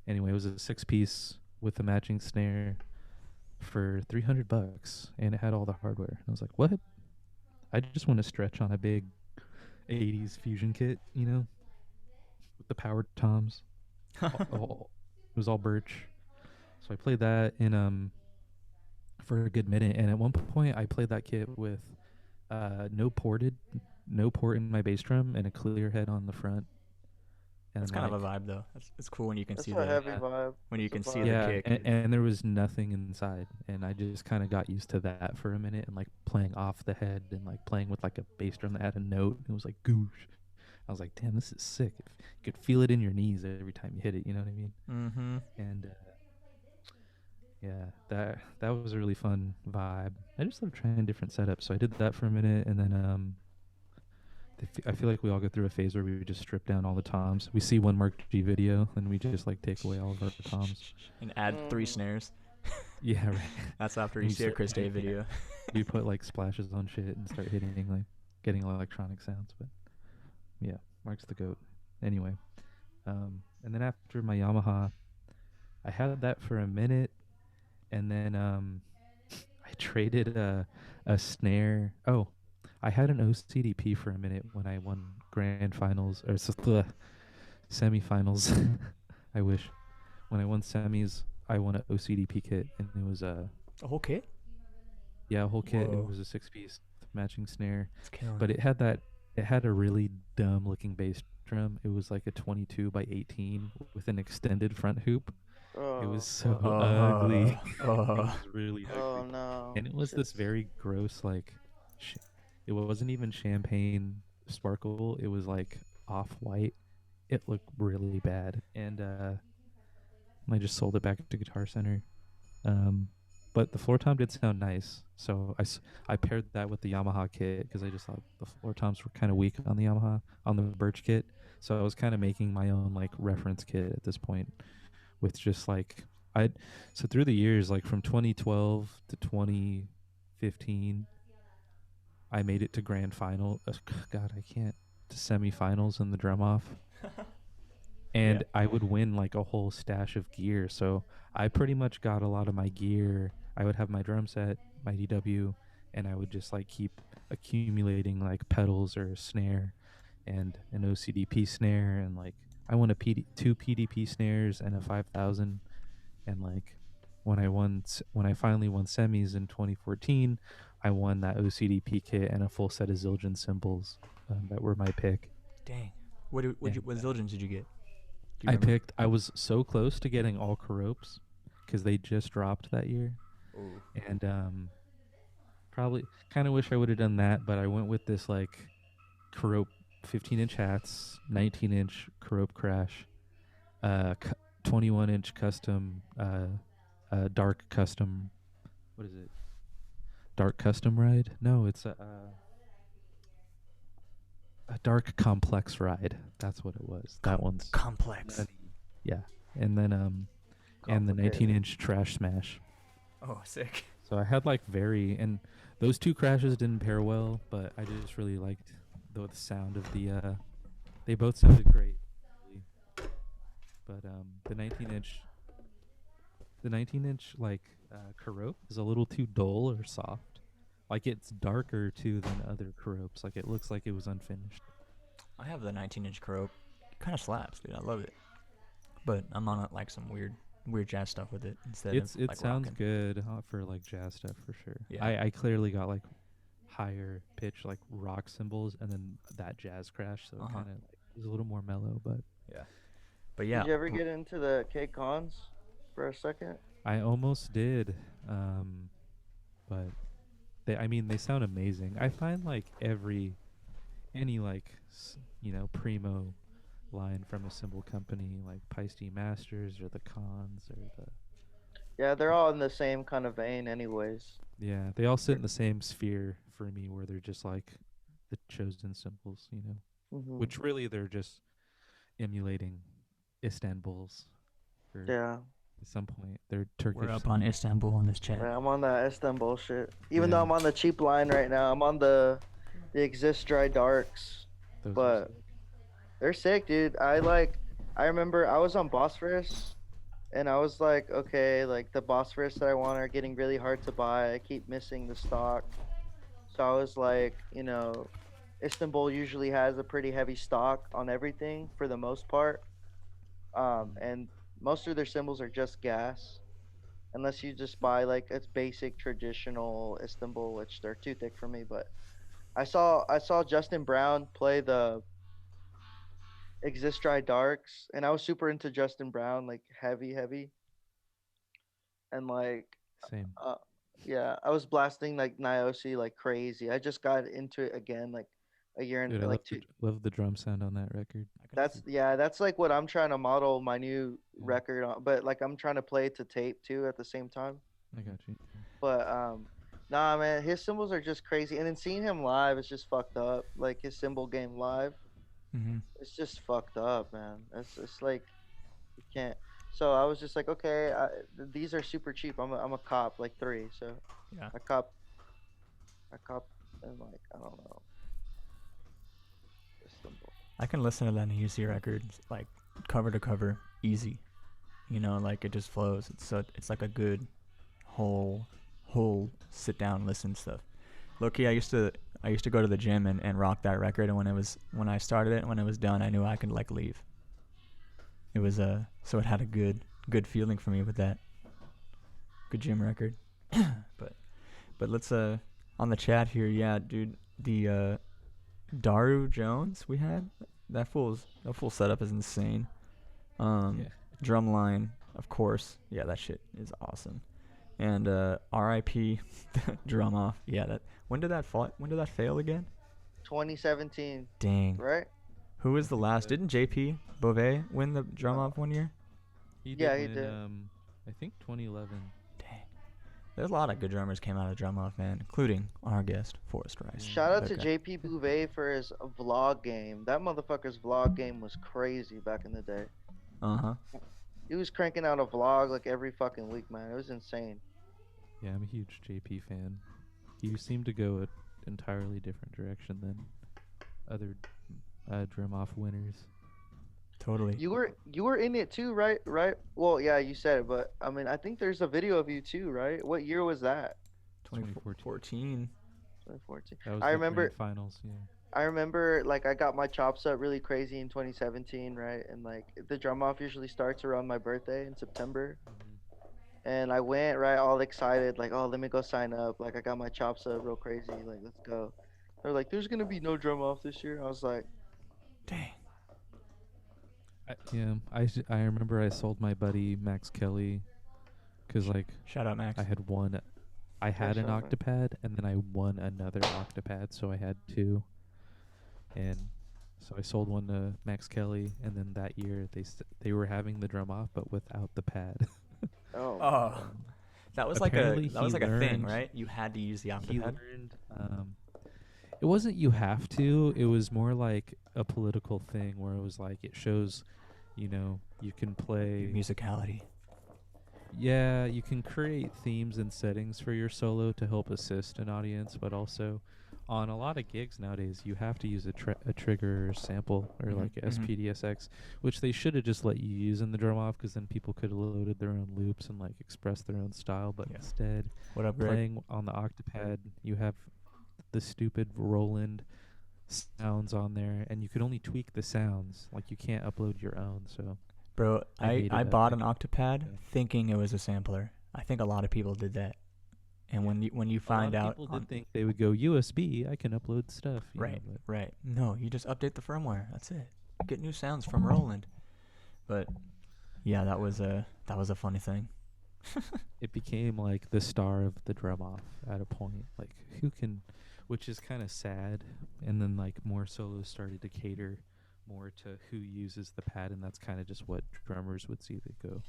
Anyway, it was a 6-piece with a matching snare for $300, and it had all the hardware. I was like, what? I just want to stretch on a big 80s fusion kit, with the powered toms. It was all birch. So I played that in for a good minute, and at one point I played that kit with no ported, no port in my bass drum, and a clear head on the front. That's And kind of a like, vibe though. It's cool when you can That's see a the heavy yeah, vibe. when you That's a can see vibe. the yeah, kick. and there was nothing inside, and I just kind of got used to that for a minute, and like playing off the head, and like playing with like a bass drum that had a note. It was like goosh. I was like, damn, this is sick. You could feel it in your knees every time you hit it. You know what I mean? Mm-hmm. And yeah, that was a really fun vibe. I just love trying different setups. So I did that for a minute, and then I feel like we all go through a phase where we just strip down all the toms. We see one Mark G video, and we just like take away all of our toms. And add three Mhm. snares. Yeah, right. That's after And you we see a start Chris Day yeah, video. we put like splashes on shit and start hitting like getting electronic sounds. But yeah, Mark's the goat. Anyway, and then after my Yamaha, I had that for a minute, and then I traded a snare. Oh, I had an OCDP for a minute when I won grand finals or semifinals. I wish. When I won semis, I won an OCDP kit, and it was A whole kit? a whole kit. It Whoa. was a 6-piece matching snare, It's killing but it. it had a really dumb looking bass drum. It was like a 22 by 18 with an extended front hoop. It was Oh so fuck. ugly. It Oh. was really Oh ugly, no. and it was this Shit's. very gross like. It wasn't even champagne sparkle. It was like off white. It looked really bad, and I just sold it back to Guitar Center. Um, but the floor tom did sound nice, so I paired that with the Yamaha kit because I just thought the floor toms were kind of weak on the Yamaha on the Birch kit. So I was kind of making my own like reference kit at this point with just like I. So through the years, like from 2012 to 2015, I made it to grand final. God, I can't to semifinals in the drum off. Yeah. and I would win like a whole stash of gear. So I pretty much got a lot of my gear. I would have my drum set, my DW, and I would just like keep accumulating like pedals or a snare and an OCDP snare, and like I won two PDP snares and a 5000. And like when I finally won semis in 2014, I won that OCDP kit and a full set of Zildjian cymbals that were my pick. Dang. And What Zildjians did you get? Do you I remember? picked. I was so close to getting all Karopes because they just dropped that year, Oh. and probably kind of wish I would have done that, but I went with this like Karope 15-inch hats, 19-inch Karope Crash, 21-inch custom, dark custom. What is it? Dark custom ride? No, it's a dark complex ride. That's what it was. That one's Complex. nutty. Yeah, and then and the Complicated. 19-inch Trash Smash. Oh, sick. So I had like and those two crashes didn't pair well, but I just really liked the sound of the. They both sounded great, really. But the 19-inch like Karope is a little too dull or soft. Like it's darker too than other Karopes. Like it looks like it was unfinished. I have the 19-inch Croak. Kind of slaps, dude. I love it. But I'm on like some weird jazz stuff with it instead It of like sounds rocking. good for like jazz stuff for sure. Yeah. I clearly got like higher pitch like rock cymbals and then that jazz crash, so it kind of like was a little more mellow. But Yeah. But yeah. Did you ever get into the K cons for a second? I almost did, but they sound amazing. I find like any like primo line from a cymbal company like Peisty Masters or the Cons or the Yeah, they're all in the same kind of vein, anyways. yeah, they all sit in the same sphere for me where they're just like the chosen cymbals, which really they're just emulating Istanbul's for Yeah. at some point. They're Turkish. We're up on Istanbul on this chat. Yeah, I'm on that Istanbul shit. Even though Yeah. I'm on the cheap line right now, I'm on the Exist Dry Darks. Those are But sick. they're sick, dude. I remember I was on Bosphorus and I was like, okay, like the Bosphorus that I want are getting really hard to buy. I keep missing the stock. So I was like, Istanbul usually has a pretty heavy stock on everything for the most part. And most of their cymbals are just gas. Unless you just buy like its basic traditional Istanbul, which they're too thick for me. But I saw Justin Brown play the Exist Dry Darks, and I was super into Justin Brown, like heavy, and like, Same. uh, yeah, I was blasting like Niosi like crazy. I just got into it again like a year and Dude, I like two. love the drum sound on that record. That's like what I'm trying to model my new Yeah. record on, but like I'm trying to play it to tape too at the same time. I got you. But nah, man, his cymbals are just crazy, and then seeing him live is just fucked up. Like his cymbal game live, Mm-hmm. it's just fucked up, man. It's like you can't. So I was just like, okay, these are super cheap. I'm a cop like three, so Yeah. I cop, and like I don't know, this cymbal. I can listen to that UC record like cover to cover, easy. Like it just flows. It's like a good whole sit down listen stuff. Low key, I used to go to the gym and rock that record, and when I started it and when it was done, I knew I could like leave. It was so it had a good feeling for me with that good gym record. but let's on the chat here, yeah, dude, the Daru Jones we had, that full setup is insane. Yeah. Drumline, of course, yeah, that shit is awesome. And R.I.P. drum off. Yeah, that. When did that fail again? 2017, Dang. right? Who was the last? Didn't JP Beauvais win the drum off one year? He Yeah, did he win, did. I think 2011. Dang. There's a lot of good drummers came out of drum off, man, including our guest Forrest Rice. Shout out to Okay. JP Bouvet for his vlog game. That motherfucker's vlog game was crazy back in the day. Uh-huh. He was cranking out a vlog like every fucking week, man. It was insane. Yeah, I'm a huge JP fan. He seemed to go an entirely different direction than other drum off winners. Totally. You were in it too, right? Right. Well, yeah, you said it, but I mean, I think there's a video of you too, right? What year was that? 2014. 2014. 2014. That was I the grand remember. finals. Yeah. I remember, like, I got my chops up really crazy in 2017, right? And like the drum off usually starts around my birthday in September. Hmm. And I went right all excited, like, oh, let me go sign up. Like, I got my chops up real crazy. Like, let's go. They're like, there's gonna be no drum off this year. I was like, Dang. Yeah, I remember I sold my buddy Max Kelly because like Shout out, Max. I had one, I yeah, had an shut up. Octopad and then I won another Octopad, so I had two, and so I sold one to Max Kelly, and then that year they were having the drum off but without the pad. Oh my Oh, god. that was like a Apparently that he was like a thing, learned right? You had to use the he octopad. learned it wasn't you have to, it was more like a political thing where it was like it shows, you can Your play. musicality. Yeah, you can create themes and settings for your solo to help assist an audience, but also on a lot of gigs nowadays, you have to use a trigger or sample or Mhm, like mhm. SPDSX, which they should have just let you use in the drum off because then people could have loaded their own loops and like expressed their own style. But Yeah. instead, What up, Greg? playing on the Octopad, you have the stupid Roland sounds on there, and you could only tweak the sounds. Like you can't upload your own, so Bro, I I hated I it. bought an octopad Yeah. thinking it was a sampler. I think a lot of people did that. And when you A lot find of out people on did think they would go USB. I can upload stuff, right, but right. No, you just update the firmware. That's it. Get new sounds from Roland. But yeah, that was a funny thing. it became like the star of the drum off at a point. Like who can, which is kind of sad. And then like more solos started to cater more to who uses the pad, and that's kind of just what drummers would see. They go,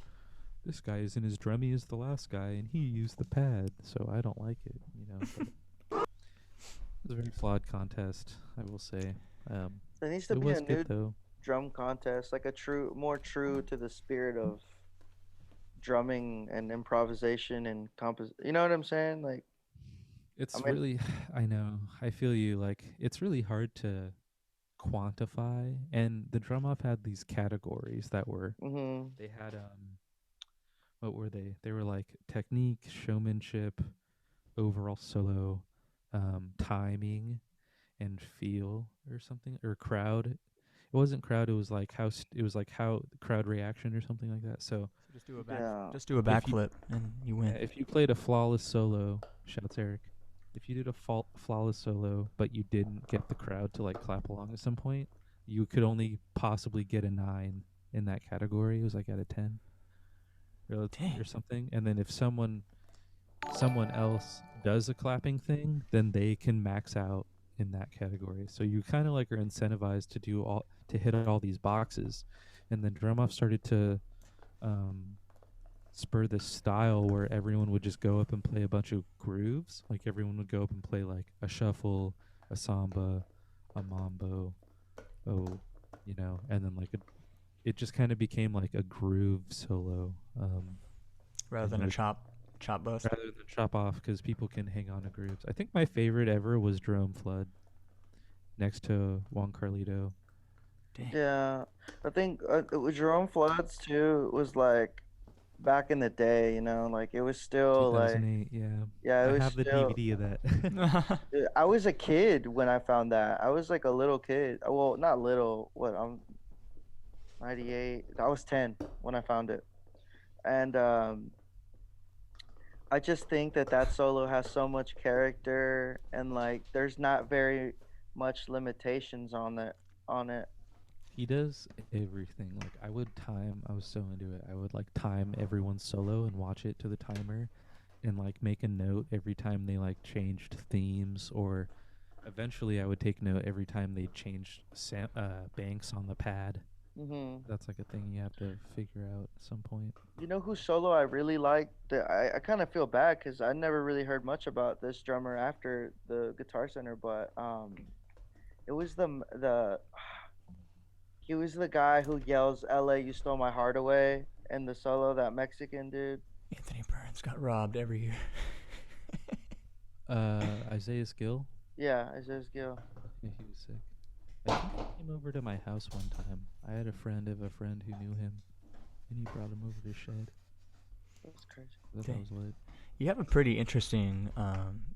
"This guy isn't as drummy as the last guy, and he used the pad, so I don't like it." But it was a very flawed contest, I will say. Um, There needs to it be a was good new though. drum contest, like a more true to the spirit of drumming and improvisation and compos. You know what I'm saying? Like, I It's mean, really, I know, I feel you. Like, it's really hard to quantify. And the drum off had these categories that were, mm-hmm. they had, what were they? They were like technique, showmanship, overall solo, timing, and feel or something, or crowd. It wasn't crowd. It was like it was like how crowd reaction or something like that. So So Yeah. just do a if you backflip and you win. if you played a flawless solo, shouts Eric. If you did a flawless solo, but you didn't get the crowd to like clap along at some point, you could only possibly get a 9 in that category. It was like out of 10 Dang. or something. And then if someone else does a clapping thing, then they can max out in that category. So you kind of like are incentivized to hit all these boxes. And then drum off started to um, spur this style where everyone would just go up and play a bunch of grooves. Like everyone would go up and play like a shuffle, a samba, a mambo, oh, and then like it just kind of became like a groove solo, Rather and than a like chop bust. rather than chop off because people can hang on to grooves. I think my favorite ever was Drone Flood next to Juan Carlito. Dang. Yeah, I think with Jerome Floods too was like back in the day, like it was still like 2008, yeah. yeah, it I was have the still. DVD of that. I was a kid when I found that. I was like a little kid. Well, not little. What? I'm 98. I was 10 when I found it, and I just think that that solo has so much character, and like there's not very much limitations on it. On it. He does everything. Like I was so into it. I would like time everyone's solo and watch it to the timer and like make a note every time they like changed themes, or eventually I would take note every time they changed banks on the pad. Mhm. That's like a thing you have to figure out at some point. You know whose solo I really liked? I kind of feel bad because I never really heard much about this drummer after the Guitar Center, but it was the he was the guy who yells "L.A. You stole my heart away" in the solo, that Mexican dude. Anthony Burns got robbed every year. Isaiah Skill. Yeah, it's just Gil. Yeah, he was sick. I think he came over to my house one time. I had a friend of a friend who knew him, and he brought him over to Shed. That's crazy. I thought that Dang. was lit. You have a pretty interesting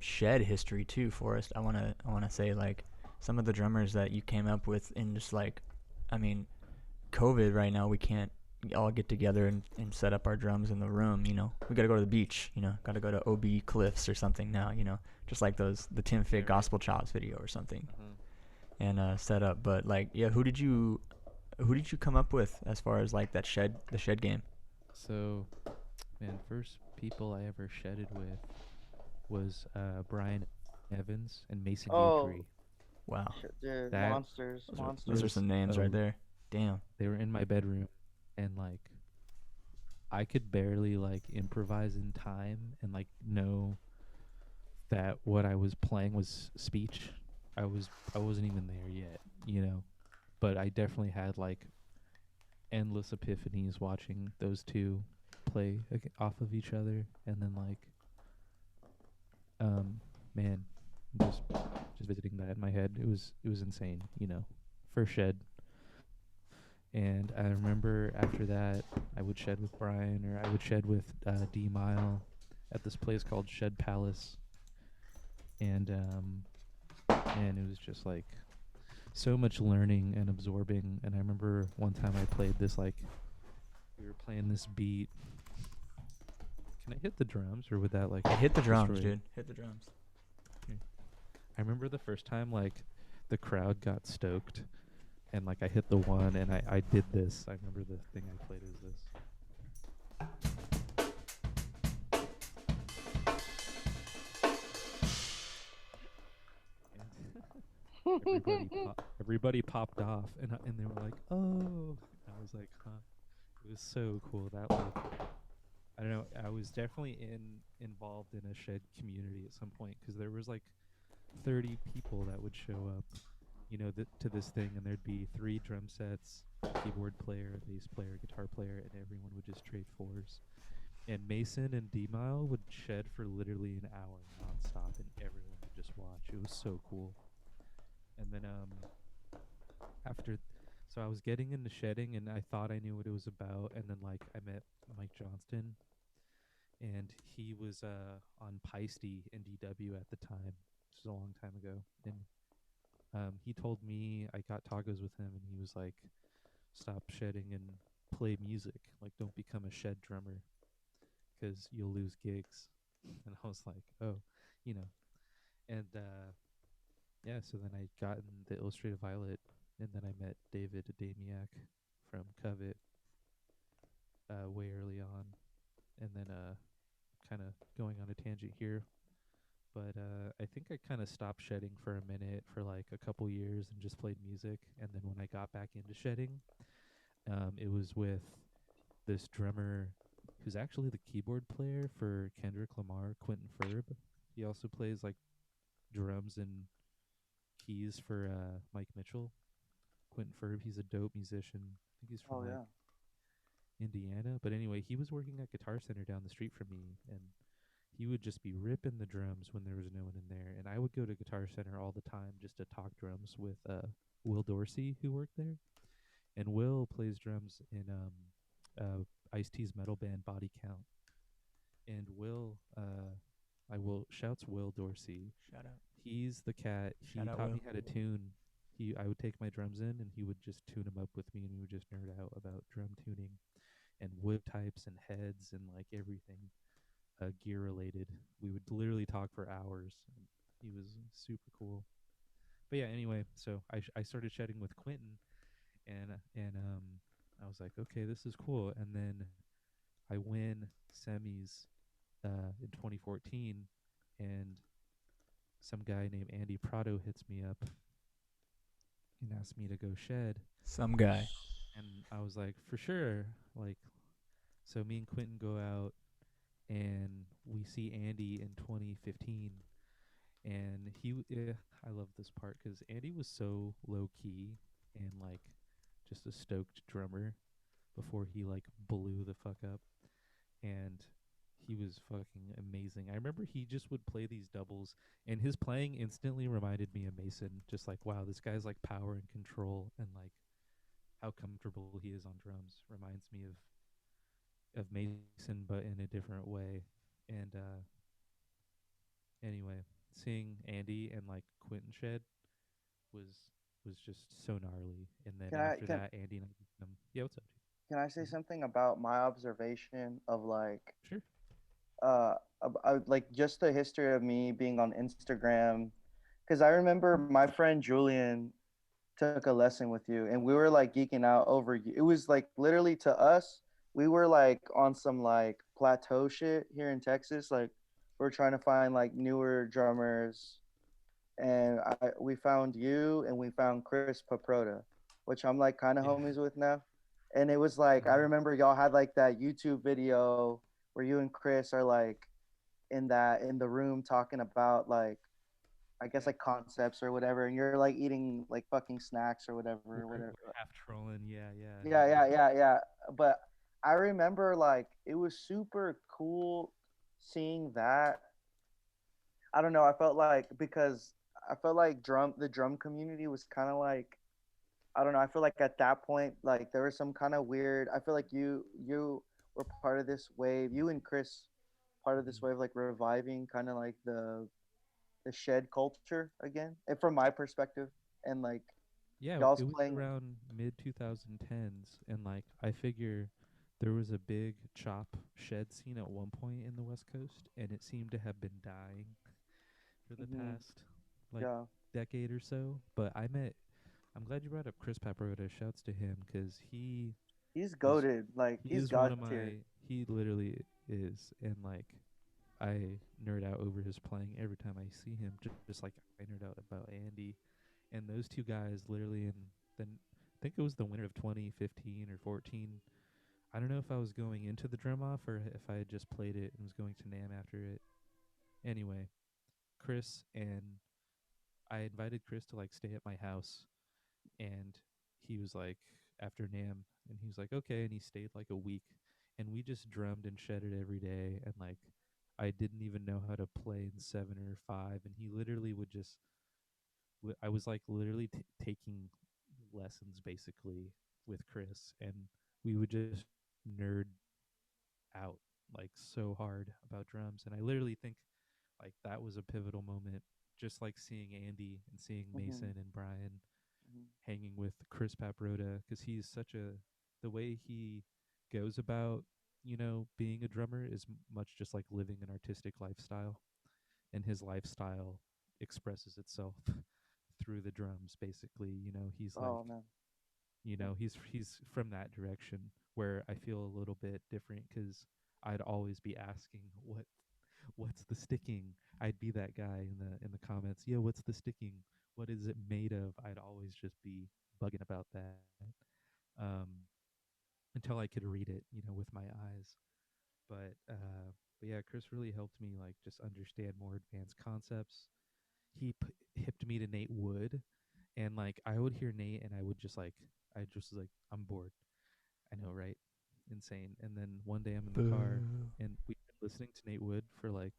shed history too, Forrest. I wanna say like some of the drummers that you came up with in just like, I mean, COVID right now we can't all get together and set up our drums in the room. We gotta go to the beach. Gotta go to OB Cliffs or something now. Just like the Tim Fig Yeah, right. Gospel Chops video or something, Uh-huh. and set up. But like, yeah, who did you come up with as far as like the shed game? So, man, first people I ever shedded with was Brian Evans and Mason Oh, Guthrie. Wow, dude, That monsters, those are monsters. was some names right oh, there. Damn. they were in my bedroom, and like I could barely like improvise in time and like know that what I was playing was speech. I wasn't even there yet, you know. But I definitely had like endless epiphanies watching those two play off of each other, and then like um man, just just visiting that in my head. It was insane, you know. First shed, and I remember after that I would shed with Brian, or I would shed with D Mile at this place called Shed Palace, and man, it was just like so much learning and absorbing. And I remember one time I played this like we were playing this beat. Can I hit the drums, or would that like Yeah, hit the drums, destroy it? dude. Hit the drums. Okay. I remember the first time like the crowd got stoked, and like I hit the one, and I did this. I remember the thing I played is this. And everybody popped off, and they were like, "Oh!" I was like, "Huh." It was so cool. That like I don't know. I was definitely involved in a shed community at some point, because there was like 30 people that would show up, you know, to this thing, and there'd be three drum sets, keyboard player, bass player, guitar player, and everyone would just trade fours. And Mason and D Mile would shed for literally an hour nonstop, and everyone would just watch. It was so cool. And then after, so I was getting into shedding, and I thought I knew what it was about. And then like I met Mike Johnston, and he was on Peisty in DW at the time. This was a long time ago, and he told me I got tacos with him, and he was like, "Stop shedding and play music. Like, don't become a shed drummer, because you'll lose gigs." And I was like, "Oh, you know." And yeah, so then I got in the Illustrated Violet, and then I met David Adamiak from Covet way early on, and then kind of going on a tangent here. But I think I kind of stopped shedding for a minute, for like a couple years, and just played music. And then when I got back into shedding, it was with this drummer who's actually the keyboard player for Kendrick Lamar, Quentin Ferb. He also plays like drums and keys for Mike Mitchell. Quentin Ferb, he's a dope musician. I think he's from Oh like yeah. Indiana. But anyway, he was working at Guitar Center down the street from me, and he would just be ripping the drums when there was no one in there. And I would go to Guitar Center all the time just to talk drums with Will Dorsey, who worked there. And Will plays drums in Ice T's metal band Body Count. And Will, I will shouts Will Dorsey. Shout out. He's the cat. Shout He out, taught Will. me how to tune. I would take my drums in, and he would just tune them up with me, and we would just nerd out about drum tuning and wood types and heads and like everything gear related. We would literally talk for hours. And he was super cool. But yeah, anyway, so I started shedding with Quentin, and I was like, okay, this is cool. And then I win semis in 2014, and some guy named Andy Prado hits me up and asks me to go shed. Some guy. And I was like, for sure. Like, so me and Quentin go out, and we see Andy in 2015. And I love this part because Andy was so low key and like just a stoked drummer before he like blew the fuck up. And he was fucking amazing. I remember he just would play these doubles, and his playing instantly reminded me of Mason. Just like, wow, this guy's like power and control, and like how comfortable he is on drums reminds me of Mason, but in a different way. And anyway, seeing Andy and like Quentin Shed was was just so gnarly. And then Can I after can that, Andy and I yeah, what's up, dude? can I say Mhm. something about my observation of like Sure. like just the history of me being on Instagram? Because I remember my friend Julian took a lesson with you, and we were like geeking out over you. It was like literally to us, we were like on some like plateau shit here in Texas. Like we're trying to find like newer drummers, and we found you, and we found Chris Paprota, which I'm like kind of Yeah. homies with now. And it was like I Uh-huh. remember y'all had like that YouTube video where you and Chris are like in the room talking about like I guess Yeah. like concepts or whatever, and you're like eating like fucking snacks or whatever, or whatever. We're half trolling. Yeah, yeah, Yeah, yeah. yeah, yeah, yeah. But I remember like it was super cool seeing that. I don't know. I felt like because I felt like the drum community was kind of like I don't know. I feel like at that point like there was some kind of weird. I feel like you were part of this wave. You and Chris part of this Mhm. wave like reviving kind of like the shed culture again, and from my perspective, and like Yeah, y'all's it was playing. around mid 2010s, and like I figure there was a big chop shed scene at one point in the West Coast, and it seemed to have been dying for the Hmm. past like Yeah, decade or so. But I'm glad you brought up Chris Paparota. Shouts to him because he's is goaded. Like he he's is one god of tier. my he literally is, and like I nerd out over his playing every time I see him, just like I nerd out about Andy. And those two guys literally I think it was the winter of 2015 or 14. I don't know if I was going into the drum off or if I had just played it and was going to Nam after it. Anyway, Chris and I invited Chris to like stay at my house, and he was like after Nam, and he was like okay, and he stayed like a week, and we just drummed and shedded every day, and like I didn't even know how to play in 7 or 5, and he literally would just I was like literally taking lessons basically with Chris, and we would just nerd out like so hard about drums. And I literally think like that was a pivotal moment, just like seeing Andy and seeing Hmm. Mason and Brian Hmm. hanging with Chris Paprota, because he's such a the way he goes about being a drummer is much just like living an artistic lifestyle, and his lifestyle expresses itself through the drums basically. He's Oh like man. he's from that direction, where I feel a little bit different because I'd always be asking what's the sticking. I'd be that guy in the comments, yeah, what's the sticking, what is it made of. I'd always just be bugging about that, um until I could read it with my eyes. But yeah, Chris really helped me like just understand more advanced concepts. He hipped me to Nate Wood, and like I would hear Nate, and I just was like, I'm bored. I know, right? Insane. And then one day I'm in the car, Boo. and we've been listening to Nate Wood for like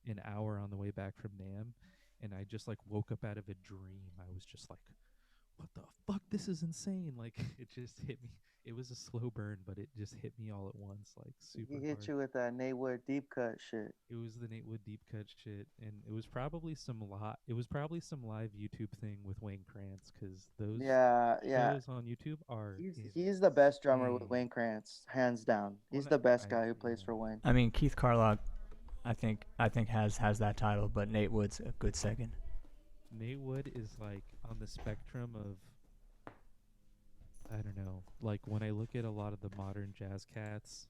an hour on the way back from Nam, and I just like woke up out of a dream. I was just like, what the fuck? This is insane. Like it just hit me. It was a slow burn, but it just hit me all at once, like He super hit hard. you with that Nate Wood deep cut shit. It was the Nate Wood deep cut shit, and it was probably some live YouTube thing with Wayne Krantz, because those Yeah, yeah. shows on YouTube are He's the best drummer with insane. Wayne Krantz, hands down. He's One, the best I guy who plays yeah, for Wayne. I mean, Keith Carlock, I think has that title, but Nate Wood's a good second. Nate Wood is like on the spectrum of, I don't know, like when I look at a lot of the modern jazz cats,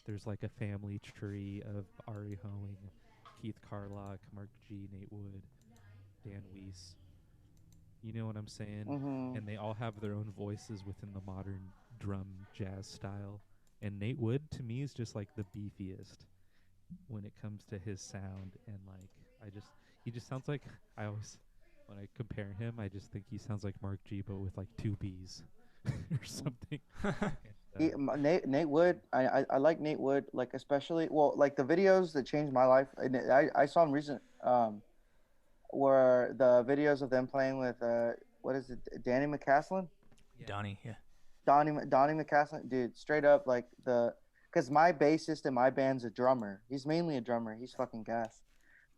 there's like a family tree of Ari Hoeing, Keith Carlock, Mark G, Nate Wood, Dan Weiss. You know what I'm saying? Hmm. And they all have their own voices within the modern drum jazz style. And Nate Wood to me is just like the beefiest when it comes to his sound, and like he just sounds like I always when I compare him, I just think he sounds like Mark G but with like two B's or something. And Nate Wood. I like Nate Wood, like especially well like the videos that changed my life. And I saw him recent were the videos of them playing with what is it, Danny McCaslin. Yeah. Donnie, yeah. Donnie McCaslin, dude, straight up like because my bassist in my band's a drummer. He's mainly a drummer. He's fucking gas,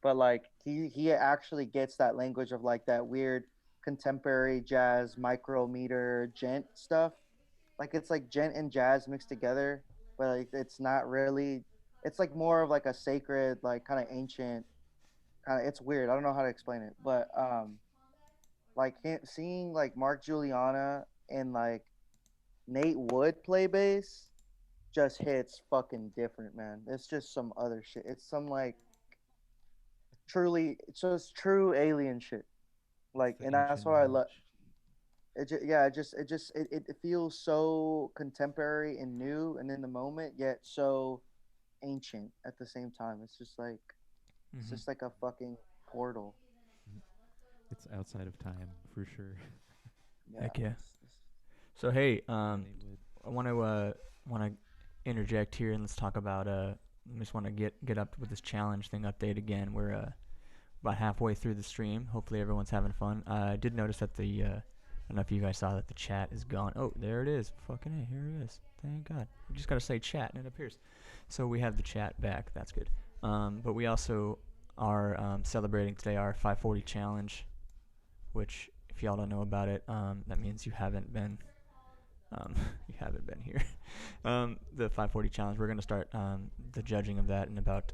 but like he actually gets that language of like that weird contemporary jazz micrometer gent stuff. Like it's like gent and jazz mixed together, but like it's not really. It's like more of like a sacred, like kind of ancient kind of. It's weird. I don't know how to explain it, but like seeing like Mark Juliana and like Nate Wood play bass just hits fucking different, man. It's just some other shit. It's some like truly, it's just true alien shit. It's Like, the and that's ancient what I love. knowledge. Yeah, it feels so contemporary and new, and in the moment, yet so ancient at the same time. It's Hmm. just like a fucking portal. Mm. It's outside of time for sure. Yeah. Heck yeah. So hey, Nate Wood. I want to interject here and let's talk about I just want to get up with this challenge thing update again. We're about halfway through the stream. Hopefully everyone's having fun. I did notice that I don't know if you guys saw that the chat is gone. Oh, there it is. Fucking hey, here it is. Thank God. You just gotta say chat and it appears. So we have the chat back. That's good. But we also are celebrating today our 540 challenge, which if y'all don't know about it, that means you haven't been um, you haven't been here. The 540 challenge. We're gonna start the judging of that in about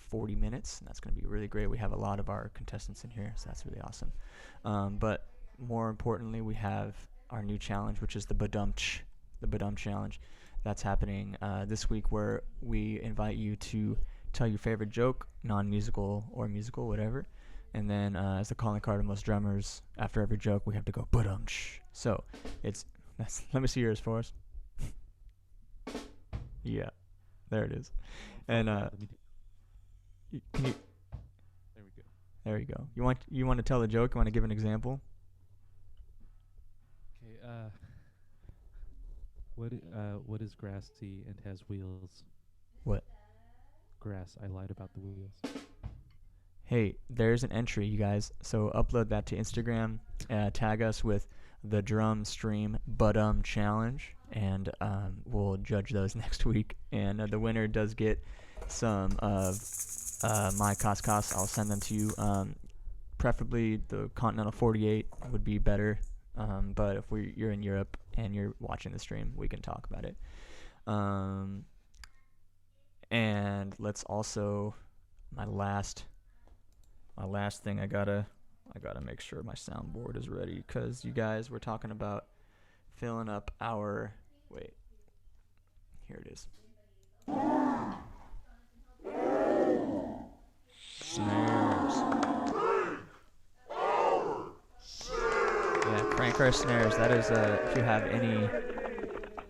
40 minutes, and that's gonna be really great. We have a lot of our contestants in here, so that's really awesome. But more importantly, we have our new challenge, which is the Badum challenge. That's happening this week, where we invite you to tell your favorite joke, non-musical or musical, whatever. And then, as the calling card of most drummers, after every joke, we have to go Badum. So it's let me see yours, Forrest. Yeah, there it is. And Let me can you? there we go. There you go. You want to tell a joke? You want to give an example? Okay. What is grassy and has wheels? What? Grass. I lied about the wheels. Hey, there's an entry, you guys. So upload that to Instagram. Tag us with the drum stream Badum challenge, and we'll judge those next week. And the winner does get some of my Cascas. I'll send them to you. Preferably the Continental 48 would be better. But if you're in Europe and you're watching the stream, we can talk about it. And let's also my last thing, I gotta make sure my soundboard is ready, because you guys were talking about filling up our wait, here it is. Snares. Yeah, crank our snares. That is if you have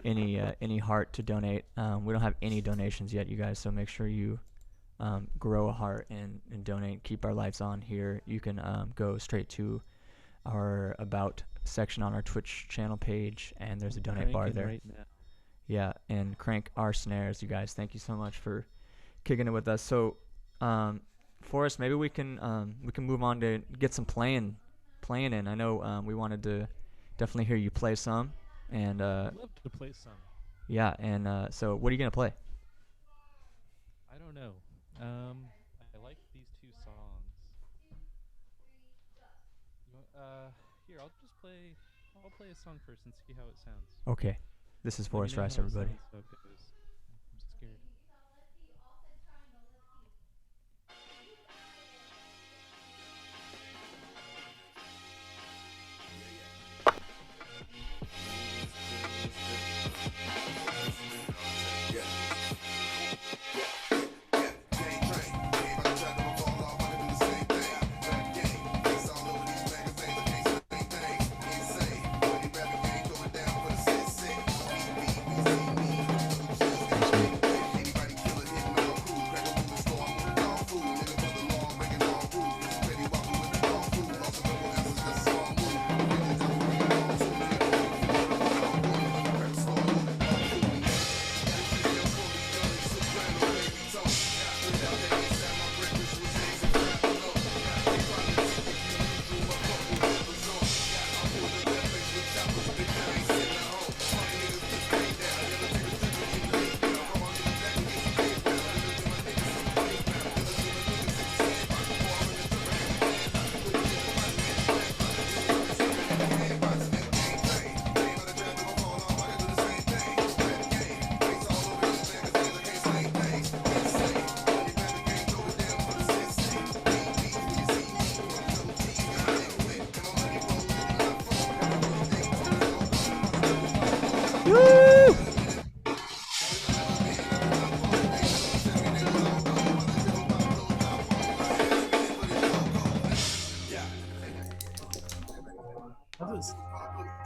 any heart to donate. We don't have any donations yet, you guys, so make sure you grow a heart and donate. Keep our lights on here. You can go straight to our About section on our Twitch channel page, and there's a donate bar there. Right now. Yeah, and crank our snares, you guys. Thank you so much for kicking it with us. So, Forrest, maybe we can move on to get some playing in. I know we wanted to definitely hear you play some, and I'd love to play some. yeah, and so what are you gonna play? I don't know. I like these two songs. Here, I'll play a song first and see how it sounds. Okay, this is Let me Forrest know Rice, how it everybody. sounds, so it goes. I'm scared.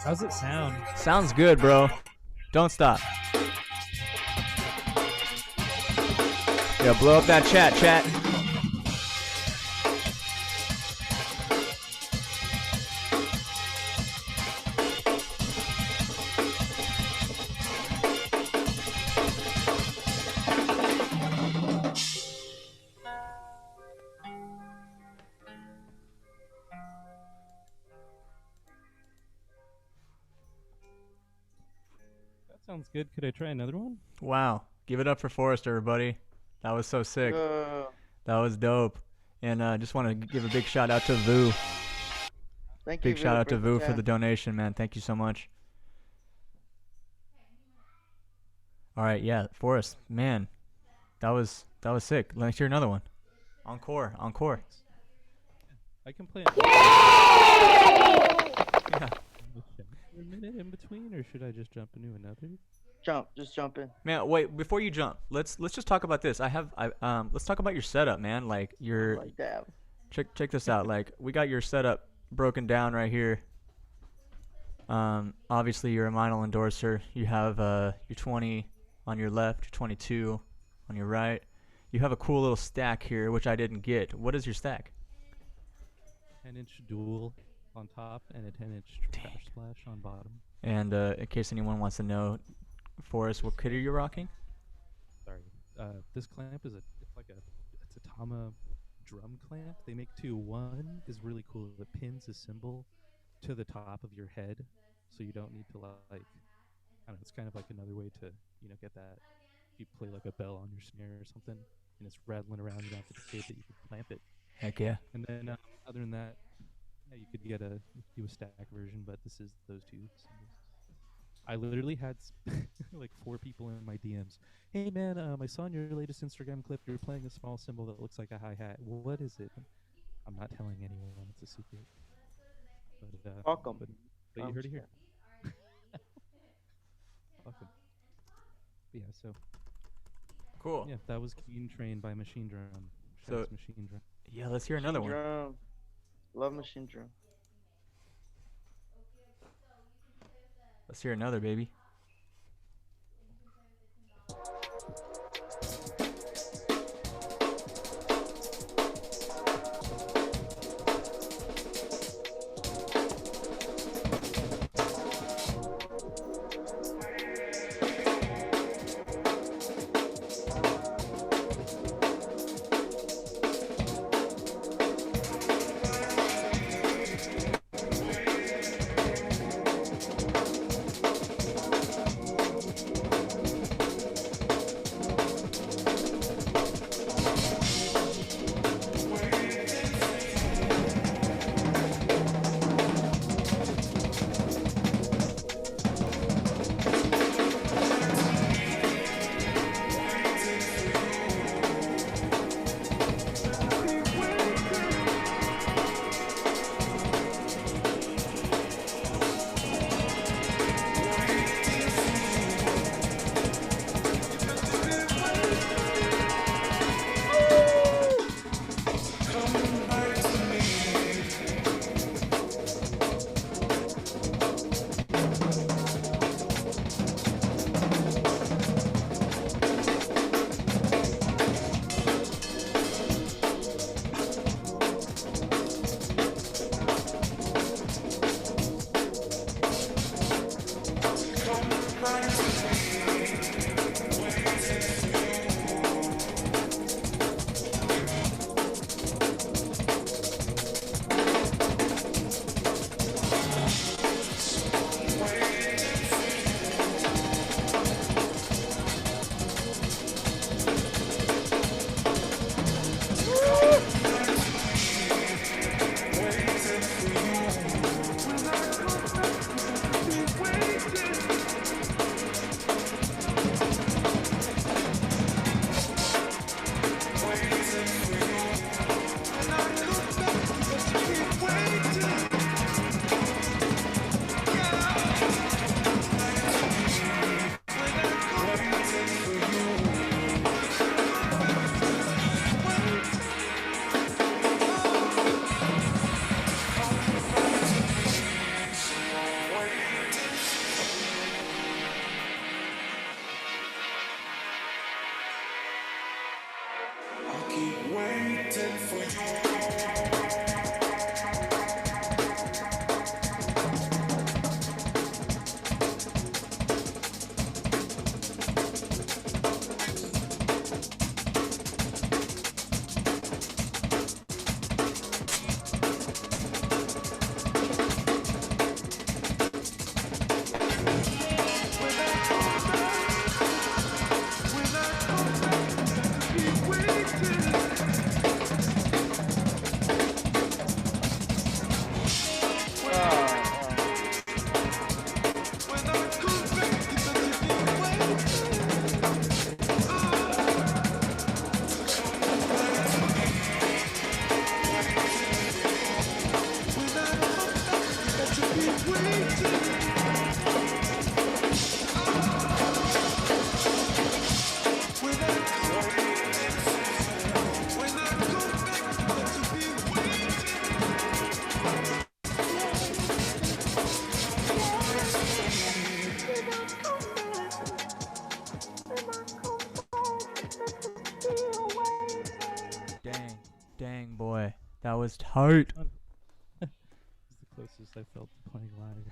How's it sound? Sounds good, bro. Don't stop. Yeah, blow up that chat. That sounds good. Could I try another one? Wow. Give it up for Forrest, everybody. That was so sick. That was dope. And just want to give a big shout out to Vu. Thank you. Big shout out to Vu for yeah. the donation, man. Thank you so much. All right, yeah, Forrest, man, that was sick. Let's hear another one. Encore. I can play it. Yeah. A minute in between, or should I just jump into another? Just jump in. Man, wait, before you jump, let's just talk about this. Let's talk about your setup, man. Like Like that. check this out. Like we got your setup broken down right here. Obviously you're a vinyl endorser. You have your 20 on your left, your 22 on your right. You have a cool little stack here, which I didn't get. What is your stack? 10-inch dual on top and a 10-inch trash splash on bottom. And in case anyone wants to know, Forrest, what kit are you rocking? Sorry. This clamp is it's a Tama drum clamp. They make two. One is really cool. It pins a cymbal to the top of your head, so you don't need to like, I don't know, it's kind of like another way to, get that. If you play like a bell on your snare or something, and it's rattling around, you don't have to tape it, you can clamp it. Heck yeah. And then other than that, yeah, you could do a stack version, but this is those two cymbals. I literally had like 4 people in my DMs. Hey man, I saw in your latest Instagram clip you're playing a small cymbal that looks like a hi-hat. What is it? I'm not telling anyone. It's a secret. But Welcome. But you heard it here. Welcome. But yeah, so Cool. yeah, that was Keen Train by Machine Drum. So- Shouts Machine Drum. Yeah, let's hear another one. Drum. Love machine drum. Let's hear another, baby. Dang, boy, that was tight. It's the closest I felt to playing live.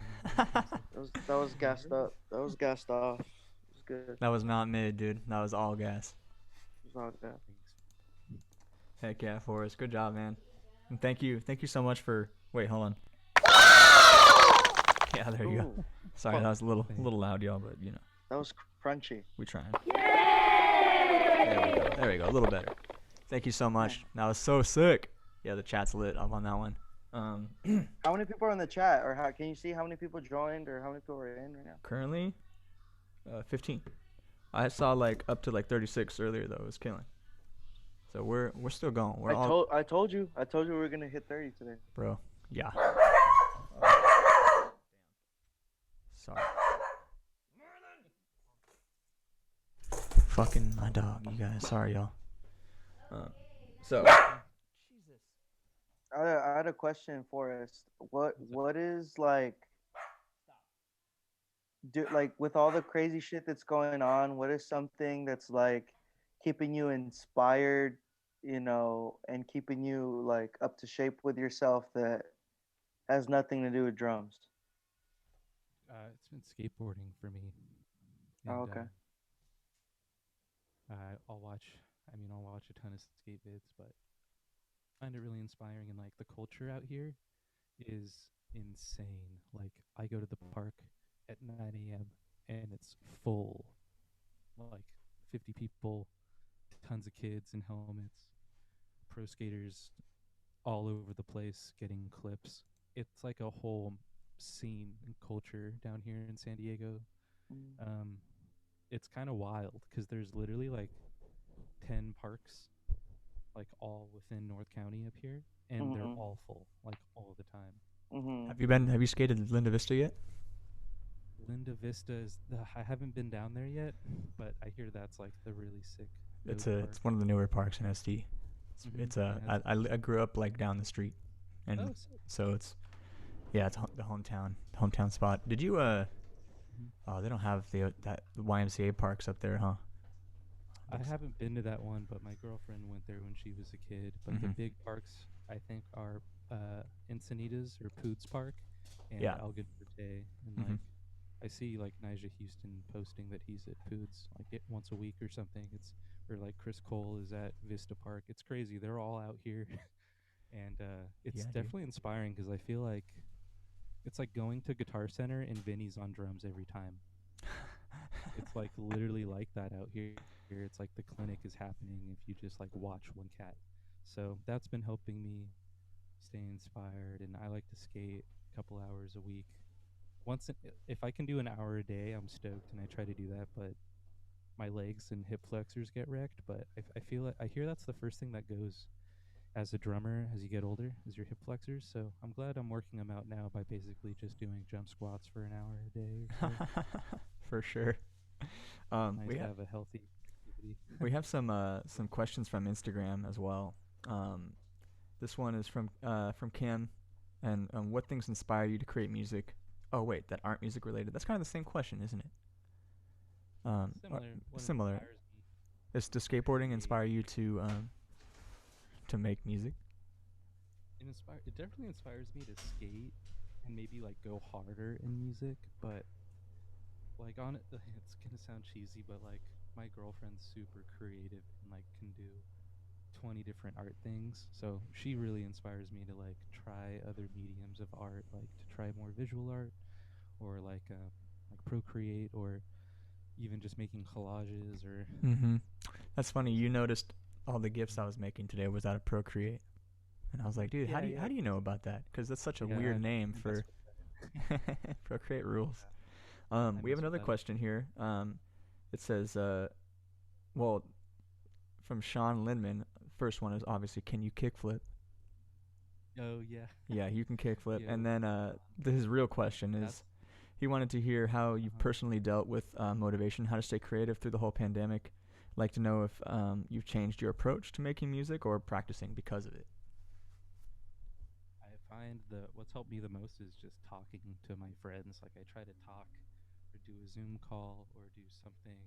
That was gassed up. That was gassed off. It was good. That was not mid, dude. That was all gas. It was all good. Heck yeah, Forrest. Good job, man. And thank you so much for. Wait, hold on. Yeah, there you go. Sorry, that was a little loud, y'all, but you know. That was crunchy. We trying. There we go. A little better. Thank you so much. That was so sick. Yeah, the chat's lit up on that one. How many people are in the chat, or can you see how many people joined, or how many people are in right now? Currently, 15. I saw like up to like 36 earlier though. It was killing. So we're still going. I told you we were gonna hit 30 today. Bro, yeah. Sorry. Fucking my dog, you guys. Sorry, y'all. So. I had a question, Forrest. What is like, with all the crazy shit that's going on, what is something that's like keeping you inspired, you know, and keeping you like up to shape with yourself that has nothing to do with drums? It's been skateboarding for me. Oh, okay. I'll watch a ton of skate vids, but I find it really inspiring, and like the culture out here is insane. Like I go to the park at 9 a.m. and it's full, like 50 people, tons of kids in helmets, pro skaters all over the place getting clips. It's like a whole scene and culture down here in San Diego. It's kind of wild because there's literally like 10 parks, like all within North County up here, and they're all full, like all the time. Have you skated Linda Vista yet? Linda Vista I haven't been down there yet, but I hear that's like the really sick. It's one of the newer parks in SD. I grew up like down the street, and so it's the hometown spot. Did you Oh, they don't have the YMCA parks up there, huh? I haven't been to that one, but my girlfriend went there when she was a kid. But the big parks, I think, are Encinitas or Poods Park and Elgin Verde. And like, I see like Nigel Houston posting that he's at Poods like once a week or something. Or like Chris Cole is at Vista Park. It's crazy. They're all out here, and it's definitely inspiring because I feel like it's like going to Guitar Center and Vinny's on drums every time. It's like literally like that out here. It's like the clinic is happening if you just like watch one cat. So that's been helping me stay inspired, and I like to skate a couple hours a week. If I can do an hour a day, I'm stoked, and I try to do that, but my legs and hip flexors get wrecked. But I feel like I hear that's the first thing that goes as a drummer as you get older, is your hip flexors. So I'm glad I'm working them out now by basically just doing jump squats for an hour a day or so. For sure. We have a healthy activity. We have some questions from Instagram as well. This one is from Kim, and what things inspire you to create music? Oh wait, that aren't music related. That's kind of the same question, isn't it? Similar. Does skateboarding inspire you to to make music? It definitely inspires me to skate and maybe like go harder in music, but like on it, it's gonna sound cheesy, but like my girlfriend's super creative and like can do 20 different art things. So she really inspires me to like try other mediums of art, like to try more visual art or like Procreate or even just making collages or Mm-hmm. That's funny. things You like noticed all the gifts I was making today was out of Procreate, and I was like, dude, yeah, how yeah, do you know about that? Because that's such a yeah. weird name I mess for with that. Procreate rules. I We have mess with another that. question here. It says, well, from Sean Lindman. First one is obviously, can you kickflip? Oh yeah, Yeah, you can kickflip. yeah. And then his real question That's is, he wanted to hear how you've uh personally dealt with motivation, how to stay creative through the whole pandemic. Like to know if you've changed your approach to making music or practicing because of it. I find the what's helped me the most is just talking to my friends. Like I try to talk or do a Zoom call or do something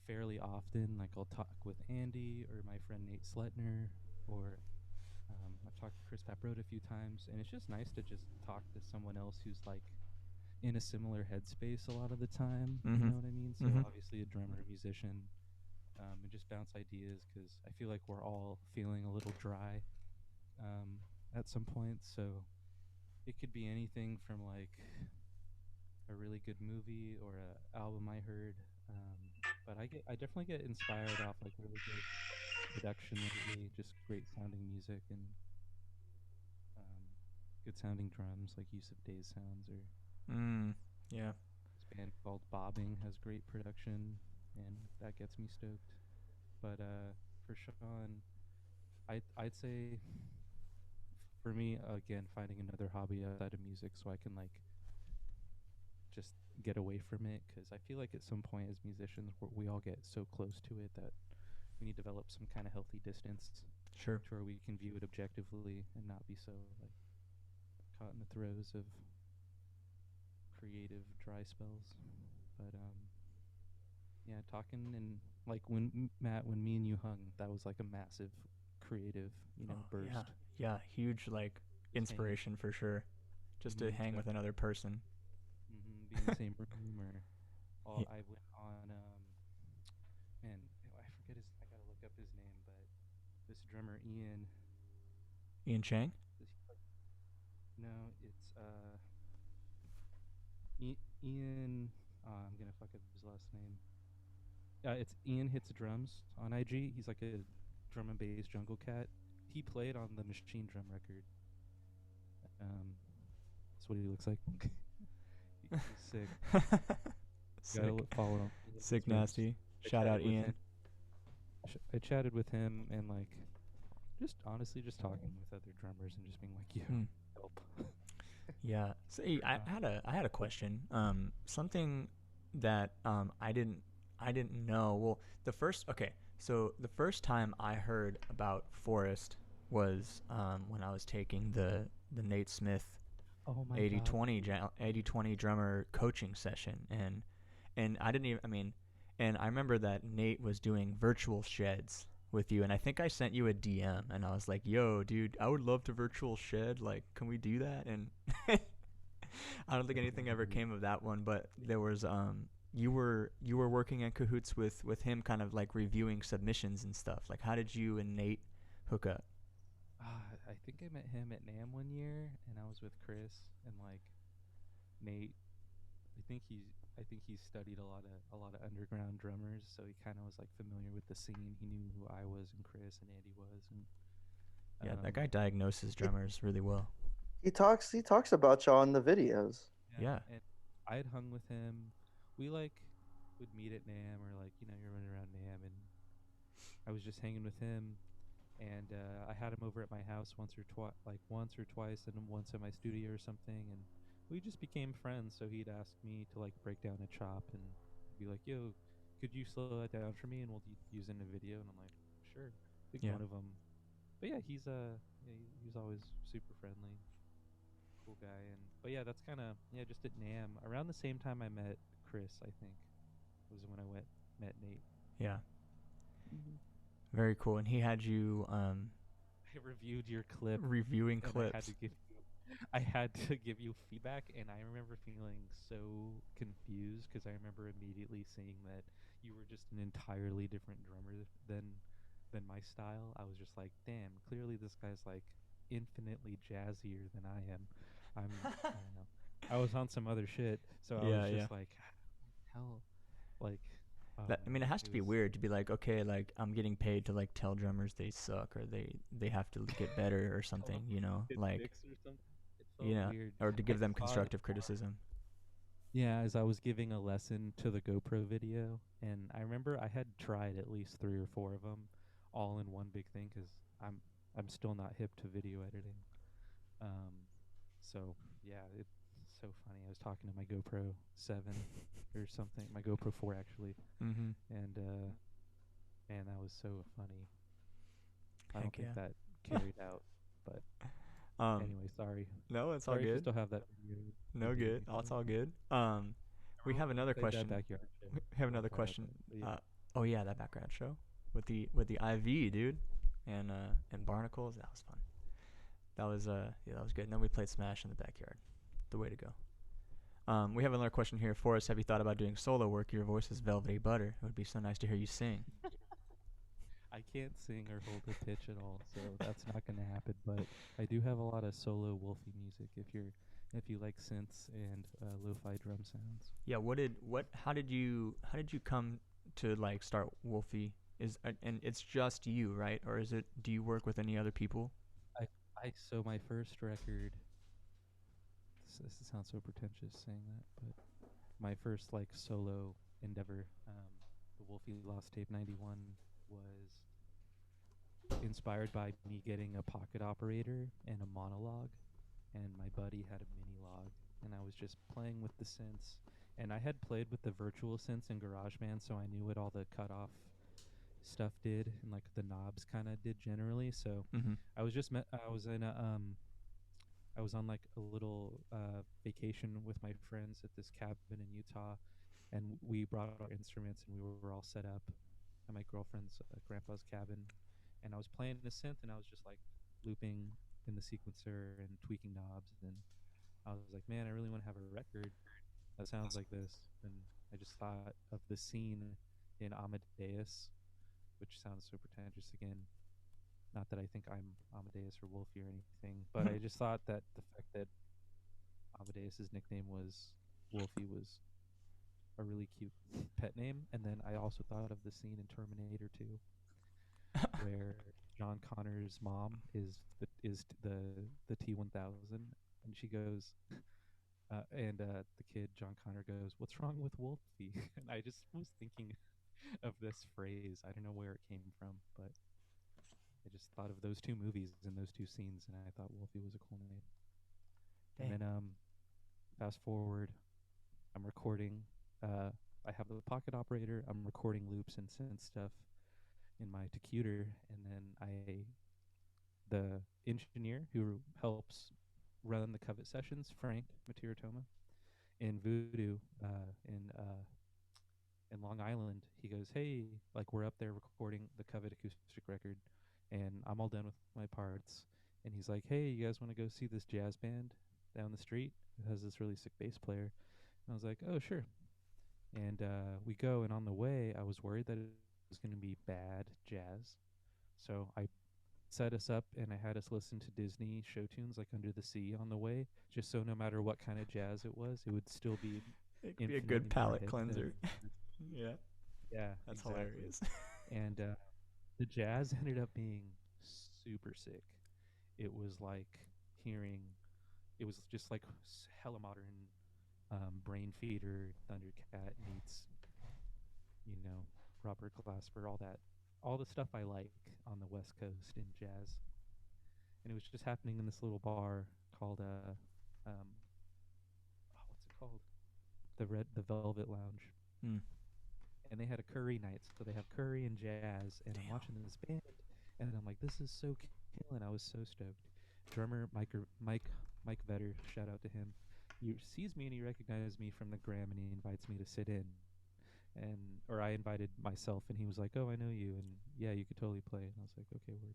fairly often. Like I'll talk with Andy or my friend Nate Sletner, or I've talked to Chris Paprode a few times, and it's just nice to just talk to someone else who's like in a similar headspace a lot of the time. You Mm-hmm. know what I mean? So Mm-hmm. obviously a drummer, musician, and just bounce ideas because I feel like we're all feeling a little dry um, at some point. So it could be anything from like a really good movie or a album I heard. But I definitely get inspired off like really good production lately, just great sounding music and um, good sounding drums like Use of Days sounds or Yeah. this band called Bobbing has great production and that gets me stoked. But for Sean, I'd say for me again finding another hobby outside of music so I can like just get away from it because I feel like at some point as musicians we all get so close to it that we need to develop some kind of healthy distance Sure. to where we can view it objectively and not be so like caught in the throes of creative dry spells. But yeah, talking and like when Matt, when me and you hung, that was like a massive creative, Oh, burst. yeah. Yeah. Huge like Just hanging, inspiration for sure. Just to hang with definitely, another person. be in the same room or Yeah. I went on man, I forget his. I gotta look up his name, but this drummer Ian. Ian Chang. Does he play? No, it's Ian. I'm gonna fuck up his last name. It's Ian Hits Drums on IG. He's like a drum and bass jungle cat. He played on the Machine Drum record. That's what he looks like. He's sick. Sick. Follow him. Sick nasty. Shout out Ian. I chatted with him and like just honestly just talking with other drummers and just being like, "Yo, help." Yeah. So hey, I had a question. Something that I didn't know. Well, so the first time I heard about Forrest was when I was taking the Nate Smith Oh my 80/20 god. 80/20 drummer coaching session, and I didn't even I mean and I remember that Nate was doing virtual sheds with you, and I think I sent you a DM and I was like, "Yo, dude, I would love to virtual shed. Like, can we do that?" And I don't think anything ever came of that one, but there was you were working in cahoots with him, kind of like reviewing submissions and stuff. Like, how did you and Nate hook up? I think I met him at NAM one year, and I was with Chris and like Nate. I think he's I think he studied a lot of underground drummers, so he kind of was like familiar with the scene. He knew who I was and Chris and Andy was, and Yeah, that um, guy diagnoses He, drummers really well. he talks about y'all in the videos. yeah, Yeah. and I had hung with him. We like would meet at NAM or like you're running around NAM, and I was just hanging with him. And I had him over at my house once or twice, and then once at my studio or something, and we just became friends. So he'd ask me to like break down a chop and be like, "Yo, could you slow that down for me?" And we'll use it in a video. And I'm like, "Sure." I think Yeah. one of them, but yeah, he's always super friendly, cool guy. And but yeah, that's kind of just at Nam around the same time I met Chris. I think was when I met Nate. Yeah. Very cool. And he had you I reviewed your clip Reviewing and clips. I had to give you feedback, and I remember feeling so confused because I remember immediately seeing that you were just an entirely different drummer than my style. I was just like, damn, clearly this guy's like infinitely jazzier than I am. I don't know. I was on some other shit, so I was Yeah, yeah. just like, hell, like, oh That, I mean, it man, has it to be was. weird to be like, okay, like I'm getting paid to like tell drummers they suck or they have to get better or Tell them something, you know, it like, fix or something. It you felt know, weird. or to I give them thought, constructive criticism. yeah, as I was giving a lesson to the GoPro video, and I remember I had tried at least 3 or 4 of them, all in one big thing, because I'm still not hip to video editing. Um, so yeah, it's so funny. I was talking to my GoPro 7 or something, my GoPro 4 actually, Mm-hmm. and man, that was so funny. I don't Heck think yeah. that carried out, but Um, anyway, sorry. no, it's all Sorry if you good. still have that video. No Video good. you Oh, it's showed. all good. I We have remember when we another played that question. backyard show. We have Like another question. yeah. Oh yeah, that background show with the IV dude, and barnacles. That was fun. That was yeah, that was good. And then we played Smash in the backyard. The way to go. We have another question here. Forrest, have you thought about doing solo work? Your voice is velvety butter. It would be so nice to hear you sing. I can't sing or hold a pitch at all, so that's not going to happen. But I do have a lot of solo Wolfie music. If you like synths and lo-fi drum sounds. Yeah. How did you come to like start Wolfie? And it's just you, right? Or is it? Do you work with any other people? I so my first record. This sounds so pretentious saying that, but my first like solo endeavor, the Wolfie Lost Tape '91, was inspired by me getting a pocket operator and a monologue, and my buddy had a mini log, and I was just playing with the synths, and I had played with the virtual synths in GarageBand, so I knew what all the cutoff stuff did and like the knobs kind of did generally. So Mm-hmm. I was in a I was on like a little vacation with my friends at this cabin in Utah, and we brought our instruments and we were all set up at my girlfriend's grandpa's cabin, and I was playing the synth and I was just like looping in the sequencer and tweaking knobs, and I was like, man, I really want to have a record that sounds like this. And I just thought of the scene in Amadeus, which sounds so pretentious again. Not that I think I'm Amadeus or Wolfie or anything, but I just thought that the fact that Amadeus's nickname was Wolfie was a really cute pet name. And then I also thought of the scene in Terminator 2 where John Connor's mom is the T-1000, and she goes, and the kid John Connor goes, "What's wrong with Wolfie?" And I just was thinking of this phrase. I don't know where it came from, but I just thought of those two movies and those two scenes, and I thought Wolfie was a cool name. And Dang. then fast forward, I'm recording. Uh, I have the pocket operator. I'm recording loops and synth stuff in my Tacuter, and then the engineer who helps run the Covet sessions, Frank Matiratoma, in Voodoo, in Long Island, he goes, "Hey, like we're up there recording the Covet acoustic record, and I'm all done with my parts." And he's like, "Hey, you guys want to go see this jazz band down the street? It has this really sick bass player." And I was like, "Oh, sure." And we go, and on the way, I was worried that it was going to be bad jazz, so I set us up and I had us listen to Disney show tunes like Under the Sea on the way, just so no matter what kind of jazz it was, it would still be It could be a good infinitely more palate hip cleanser. than Yeah, yeah, that's exactly. hilarious. And the jazz ended up being super sick. It was like hearing, it was just like hella modern Brain Feeder, Thundercat meets, you know, Robert Glasper, all that, all the stuff I like on the West Coast in jazz. And it was just happening in this little bar called um, what's it called? The Velvet Lounge, Hmm. and they had a curry night. So they have curry and jazz, and I'm Damn. watching this band, and I'm like, this is so killing. I was so stoked. Drummer Mike Vetter, shout out to him. He sees me and he recognizes me from the Gram, and he invites me to sit in. And or I invited myself, and he was like, "Oh, I know you, and yeah, you could totally play." And I was like, "Okay, word."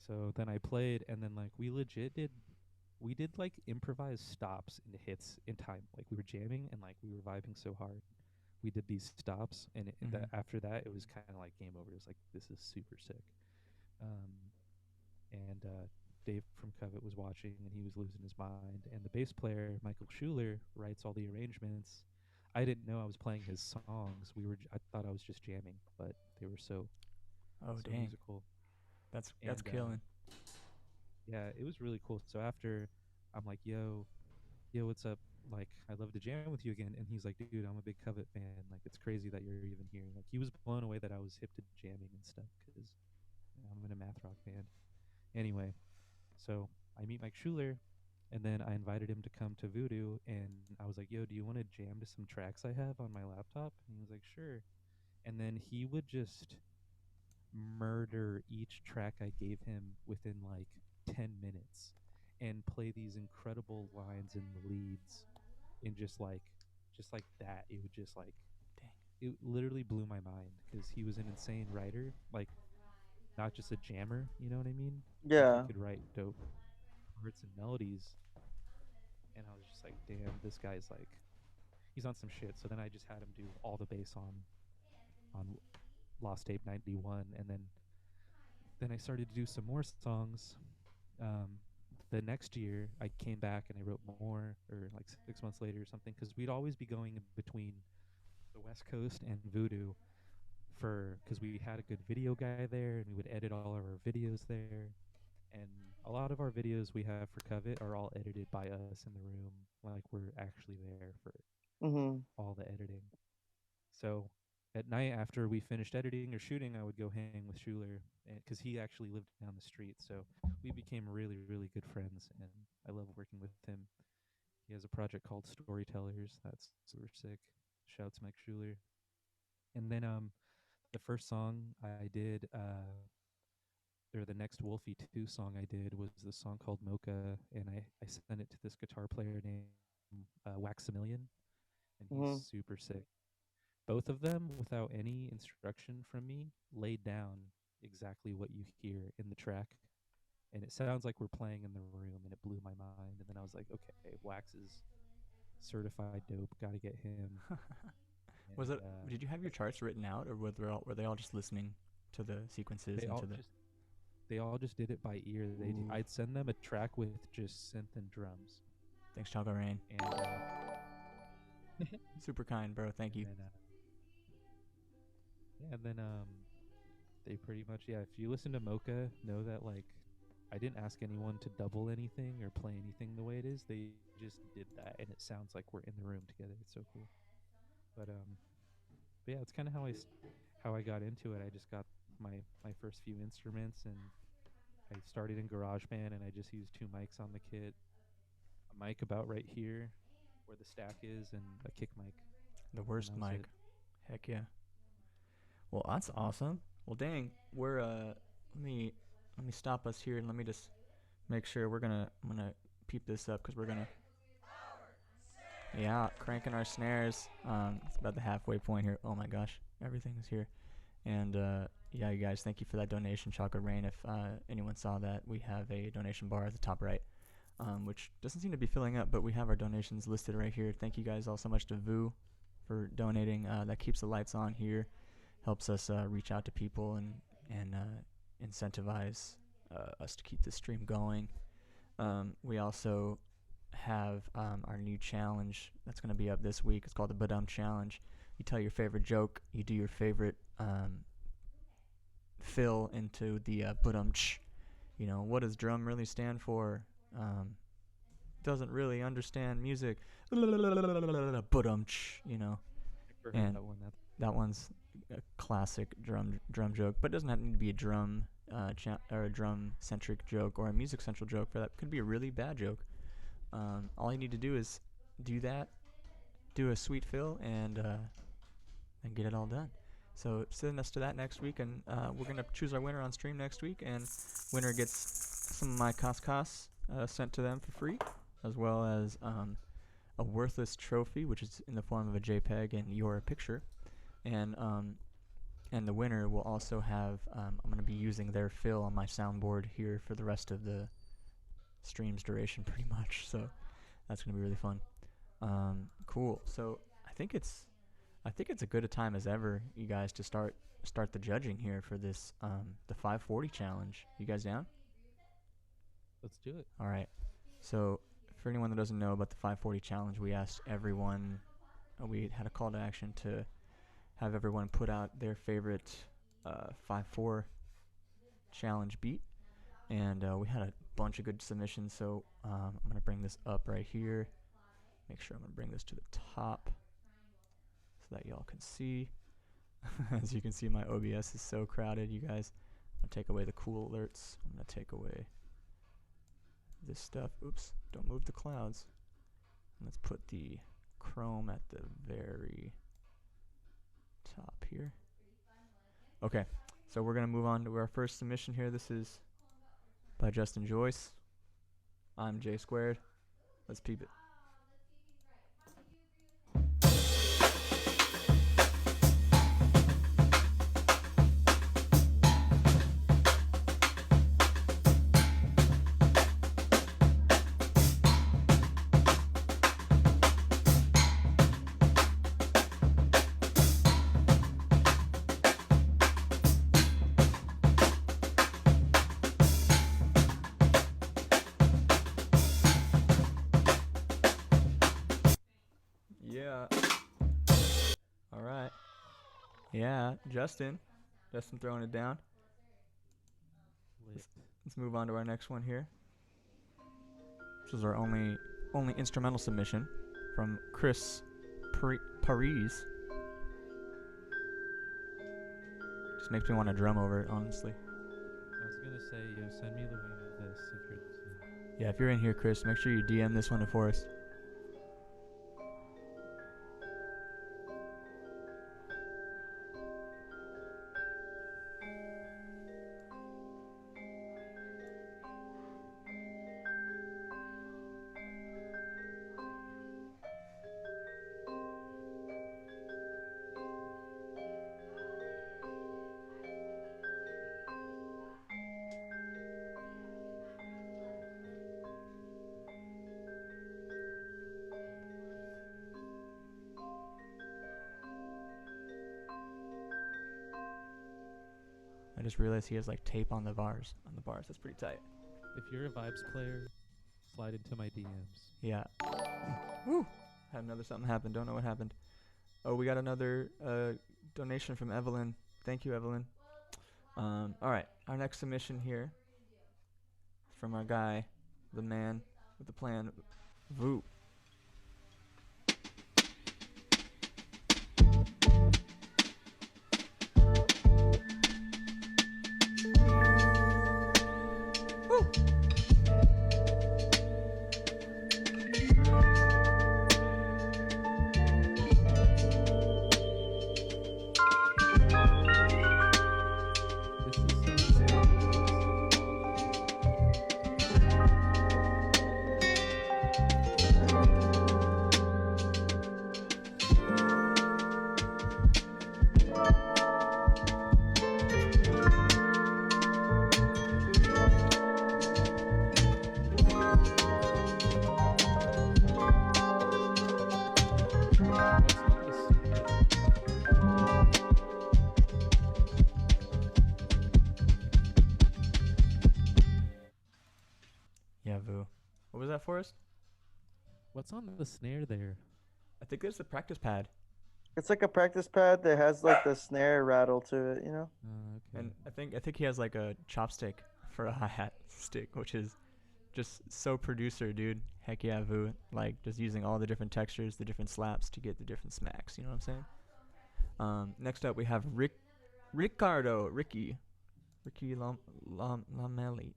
So then I played, and then like we did like improvised stops into hits in time. Like we were jamming and like we were vibing so hard. We did these stops, and Mhm. that after that it was kind of like game over. It was like this is super sick. Um, and Dave from Covet was watching, and he was losing his mind. And the bass player Michael Schuler writes all the arrangements. I didn't know I was playing his songs. I thought I was just jamming, but they were Oh so dang, musical. that's And killing. yeah, it was really cool. So after, I'm like, yo, what's up? Like, I'd love to jam with you again. And he's like, dude, I'm a big Covet fan. Like, it's crazy that you're even here. Like, he was blown away that I was hip to jamming and stuff because I'm in a math rock band. Anyway, so I meet Mike Schuler, and then I invited him to come to Voodoo, and I was like, yo, do you want to jam to some tracks I have on my laptop? And he was like, sure. And then he would just murder each track I gave him within like 10 minutes and play these incredible lines in the leads in just like that. It would just like Dang. it literally blew my mind because he was an insane writer, like not just a jammer, you know what I mean? Like he Yeah. could write dope words and melodies, and I was just like, damn, this guy's like he's on some shit. So then I just had him do all the bass on Lost Tape 91, and then I started to do some more songs. Um, the next year, I came back and I wrote more, or like 6 months later or something, because we'd always be going in between the West Coast and Voodoo because we had a good video guy there, and we would edit all of our videos there. And a lot of our videos we have for Covet are all edited by us in the room, like we're actually there for Mhm. all the editing. So at night after we finished editing or shooting, I would go hang with Schuler because he actually lived down the street. So we became really, really good friends, and I love working with him. He has a project called Storytellers. That's super sick. Shouts Mike Schuler. And then the first song I did, or the next Wolfie 2 song I did was the song called Mocha, and I sent it to this guitar player named Waxamillion, and he's Mhm. super sick. Both of them, without any instruction from me, laid down exactly what you hear in the track. And it sounds like we're playing in the room, and it blew my mind. And then I was like, okay, Wax is certified dope. Got to get him. Was And it? Did you have your charts written out, or were they all just listening to the sequences they and all to the? just they all just did it by ear. Ooh. I'd send them a track with just synth and drums, Thanks, Choco Rain. and Super kind, bro. Thank and you. then yeah, and then they pretty much, yeah, if you listen to Mocha, know that like I didn't ask anyone to double anything or play anything the way it is. They just did that, and it sounds like we're in the room together. It's so cool. But but yeah, it's kind of how I got into it. I just got my first few instruments, and I started in GarageBand, and I just used two mics on the kit, a mic about right here where the stack is, and a kick mic, The and worst that was it. mic. Heck yeah. Well, that's awesome. Well, dang, we're let me stop us here and let me just make sure I'm gonna peep this up because we're gonna yeah cranking our snares. It's about the halfway point here. Oh my gosh, everything is here. And yeah, you guys, thank you for that donation, Chocolate Rain. If anyone saw that, we have a donation bar at the top right, which doesn't seem to be filling up, but we have our donations listed right here. Thank you guys all so much to Vu for donating. That keeps the lights on here, helps us reach out to people and incentivize us to keep the stream going. We also have our new challenge that's going to be up this week. It's called the Badum Challenge. You tell your favorite joke, you do your favorite fill into the Badum Ch. You know, what does drum really stand for? Doesn't really understand music. Badum Ch, you know. Never heard And that one. That's that one's a classic drum joke, but it doesn't have to need to be a drum or a drum centric joke or a music central joke. For that, could be a really bad joke. All you need to do is do that, do a sweet fill, and get it all done. So send us to that next week, and we're gonna choose our winner on stream next week, and winner gets some of my Cascas sent to them for free, as well as a worthless trophy, which is in the form of a JPEG and your picture. And and the winner will also have. I'm going to be using their fill on my soundboard here for the rest of the stream's duration, pretty much. So that's going to be really fun. Cool. So I think it's a good a time as ever, you guys, to start the judging here for this the 540 challenge. You guys down? Let's do it. All right. So for anyone that doesn't know about the 540 challenge, we asked everyone. We had a call to action to have everyone put out their favorite 5/4 challenge beat, and we had a bunch of good submissions. So I'm gonna bring this up right here. Make sure I'm gonna bring this to the top so that y'all can see. As you can see, my OBS is so crowded, you guys. I'm gonna take away the cool alerts. I'm gonna take away this stuff. Oops, don't move the clouds. Let's put the Chrome at the very top here. Okay, so we're gonna move on to our first submission here. This is by Justin Joyce. I'm J Squared. Let's peep it. Yeah. All right. Yeah, Justin throwing it down. Lit. Let's move on to our next one here. This is our only instrumental submission from Chris Paris. Just makes me want to drum over it, honestly. I was gonna say, send me the link of this if you're listening. Yeah, if you're in here, Chris, make sure you DM this one to Forrest. I just realized he has like tape on the bars. That's pretty tight. If you're a Vibes player, slide into my DMs. Yeah. Woo! Had another something happen. Don't know what happened. Oh, we got another donation from Evelyn. Thank you, Evelyn. All right. Our next submission here is from our guy, the man with the plan, Vu. This is so sick. Yeah, Vu. What was that, Forrest? What's on the snare there? I think it's the practice pad. It's like a practice pad that has like the snare rattle to it, you know? Okay. And I think he has like a chopstick for a hi-hat stick, which is just so producer, dude. Heck yeah, Vu. Like just using all the different textures, the different slaps to get the different smacks, you know what I'm saying? Next up we have Ricky Lamelli.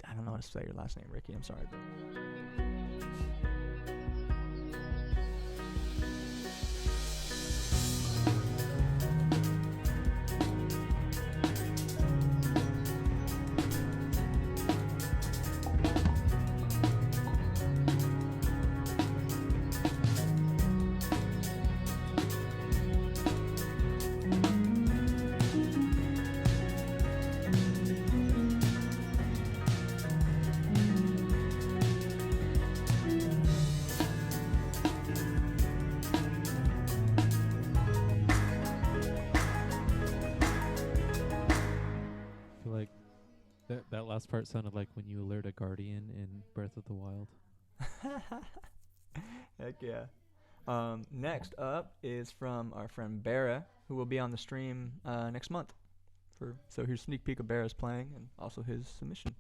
I don't know how to spell your last name, Ricky. I'm sorry, bro. That last part sounded like when you alert a guardian in Breath of the Wild. Heck yeah. Next up is from our friend Bera, who will be on the stream next month. So here's a sneak peek of Bera's playing and also his submission.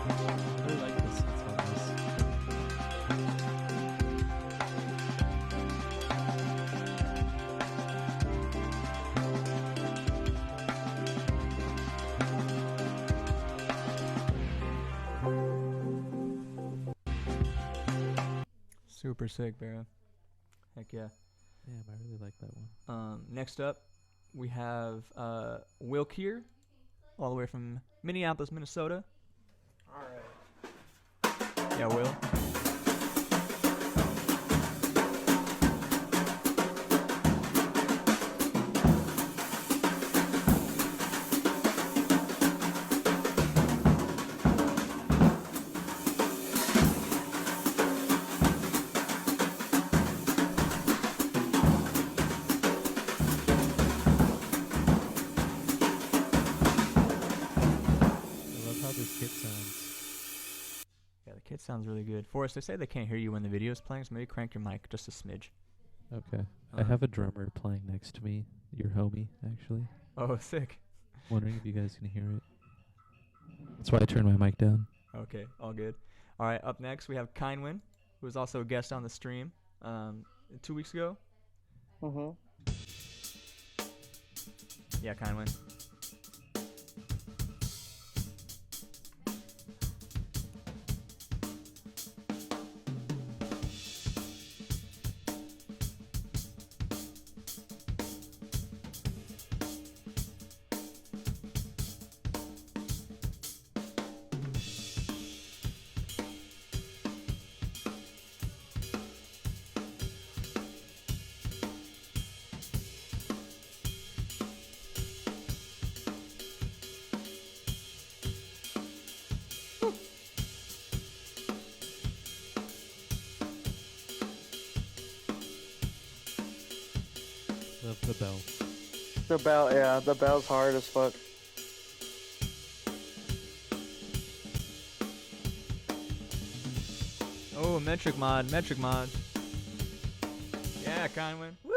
I really like this. It's on this. Super sick, Bera. Heck yeah. Damn, I really like that one. Next up, we have Will Keir, all the way from Minneapolis, Minnesota. All right. Yeah, Will. I love how this kit sounds. Yeah, the kit sounds really good. Forrest, they say they can't hear you when the video's playing, so maybe crank your mic just a smidge. Okay. I have a drummer playing next to me. Your homie, actually. Oh, sick. Wondering if you guys can hear it. That's why I turned my mic down. Okay, all good. All right, up next we have Kindwin, who was also a guest on the stream 2 weeks ago. Mhm. Yeah, Kindwin. Love the bell. The bell, yeah, the bell's hard as fuck. Oh, metric mod. Yeah, Kindwin. Woo!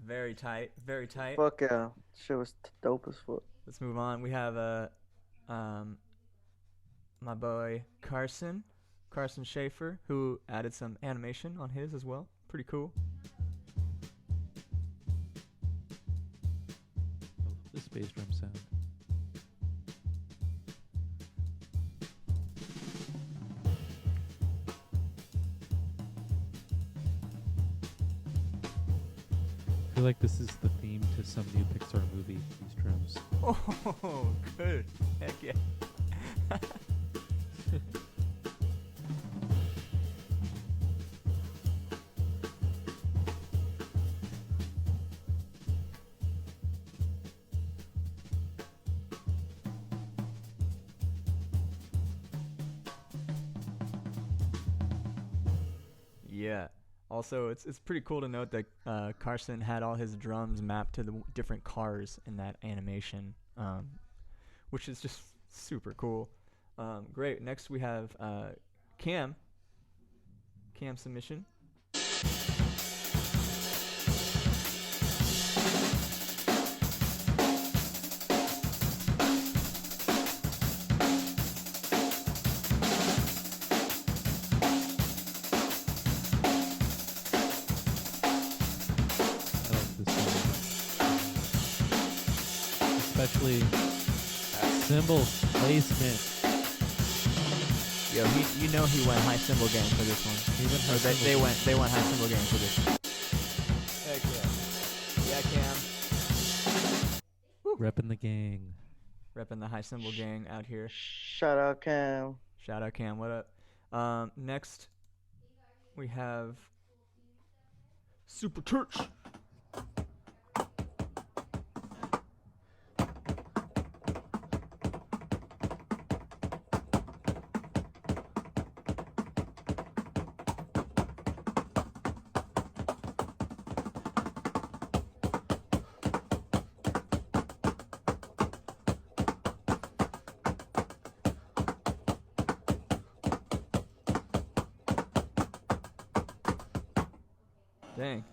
Very tight, very tight. Fuck yeah, shit was dope as fuck. Let's move on. We have my boy Carson Schaefer, who added some animation on his as well. Pretty cool. I love the space drum sound. I feel like this is the theme to some new Pixar movie, these drums. Oh, good. Heck yeah. Yeah. Also, it's pretty cool to note that Carson had all his drums mapped to the different cars in that animation, which is just super cool. Great. Next we have Cam submission. I like this song. Especially that cymbal placement. Yo, you know he went high cymbal game for this one. Even Or high they cymbal went high cymbal game for this. Heck yeah. Yeah, Cam. repping the gang. Repping the high cymbal gang out here. Shout out Cam. Shout out Cam, what up? Next we have Super Church. Dang.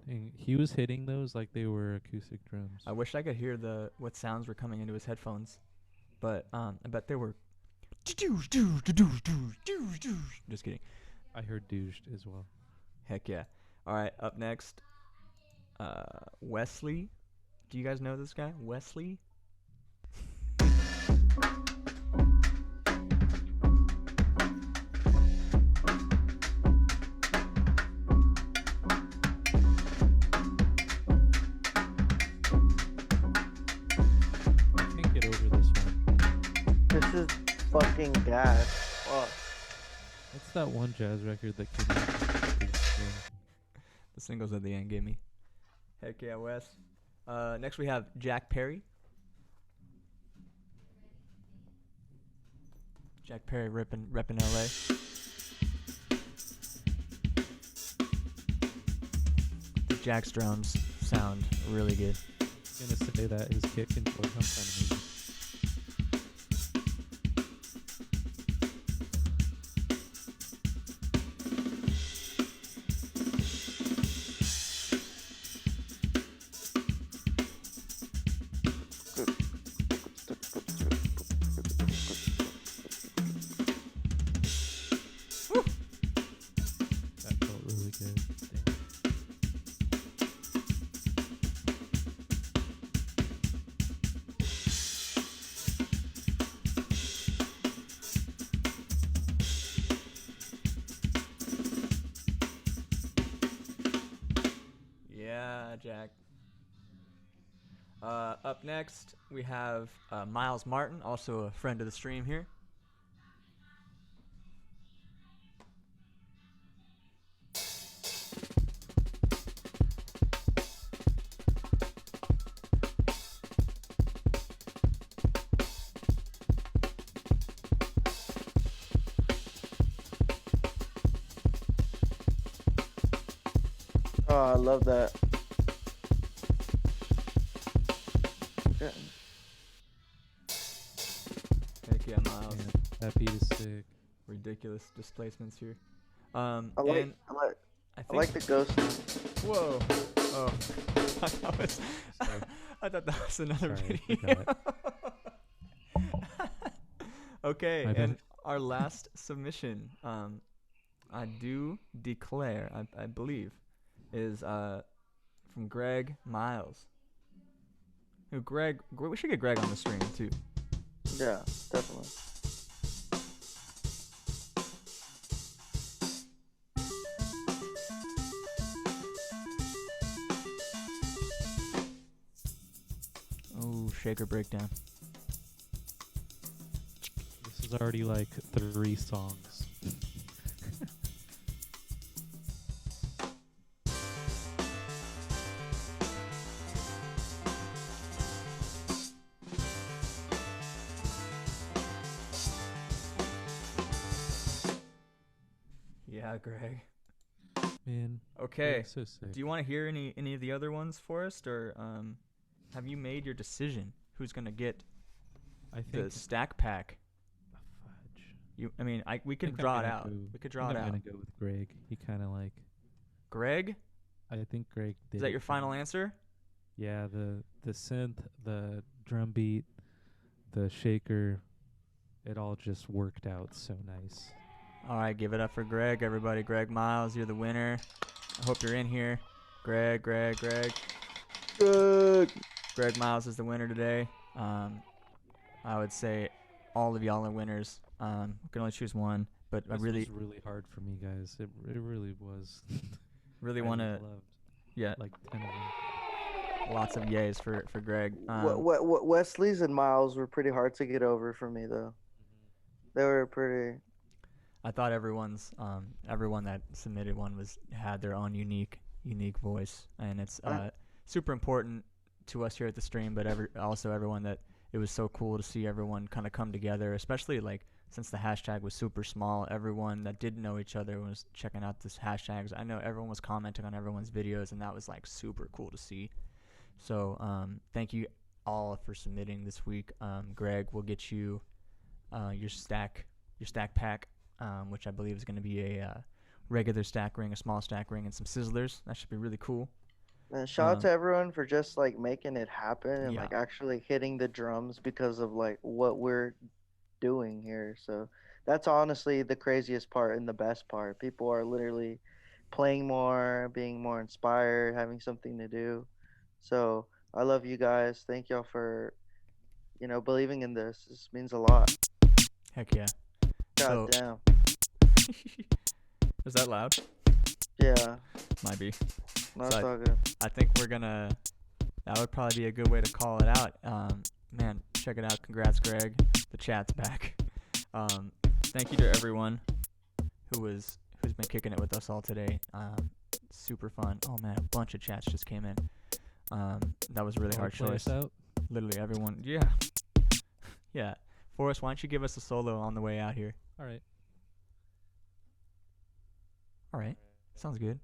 Dang, he was hitting those like they were acoustic drums. I wish I could hear what sounds were coming into his headphones, but I bet they were. Just kidding. I heard douched as well. Heck yeah. All right, up next, Wesley. Do you guys know this guy, Wesley? I can't get over this one. This is fucking gas. Fuck. What's that one jazz record that came out? The singles at the end give me. Heck yeah, Wes. Next we have Jack Perry. Jack Perry reppin' LA. The Jack's drums sound really good. I'm gonna say that his kick and chord sound amazing. That felt really good. Damn. Yeah, Jack. Up next, we have Miles Martin, also a friend of the stream here. Oh, I love that. Yeah. Heck yeah, Miles. Man, that beat is sick. Ridiculous displacements here. I like, And I like, I I think like the ghost. Whoa. Oh. that was, Sorry. I thought that was another Sorry, I video. forgot. Okay, My and bad. our last submission, I do declare, I believe, is from Greg Miles. Who we should get Greg on the stream too. Yeah, definitely. Oh, shaker breakdown. This is already like 3 songs. Yeah, Greg. Man, Okay. Greg's so sick. Do you want to hear any of the other ones, Forrest, or have you made your decision? Who's gonna get I the think stack pack? fudge. We I could think draw I'm it gonna out. go- We could I draw it think I'm out. gonna go with Greg. He kind of like. Greg, I think Greg did. is that it your for me. final answer? Yeah, the synth, the drum beat, the shaker, it all just worked out so nice. All right, give it up for Greg, everybody. Greg Miles, you're the winner. I hope you're in here. Greg. Good. Greg Miles is the winner today. I would say all of y'all are winners. We can only choose one, but I This really, was really hard for me, guys. It really was. really I want to, loved yeah, like 10 of them. lots of yays for Greg. Wesley's and Miles were pretty hard to get over for me though. They were pretty. I thought everyone that submitted one had their own unique unique voice, and it's Uh, super important to us here at the stream, but also everyone that it was so cool to see everyone kind of come together, especially like since the hashtag was super small. Everyone that didn't know each other was checking out this hashtags. I know everyone was commenting on everyone's videos, and that was like super cool to see. So thank you all for submitting this week. Greg, we'll get you your stack pack, which I believe is going to be a regular stack ring, a small stack ring, and some sizzlers. That should be really cool. Man, shout out to everyone for just like making it happen and Yeah. like actually hitting the drums because of like what we're doing here. So that's honestly the craziest part and the best part. People are literally playing more, being more inspired, having something to do. So I love you guys. Thank y'all for, believing in this. This means a lot. Heck yeah. God So damn. is that loud? Yeah. Might be. No, So it's all good. I think that would probably be a good way to call it out. Man, check it out. Congrats, Greg. The chat's back. Thank you to everyone who's been kicking it with us all today. Super fun. Oh man, a bunch of chats just came in. That was a really hard Play us choice. out. Literally everyone. Yeah. Yeah. Forrest, why don't you give us a solo on the way out here? All right. All right. Sounds good.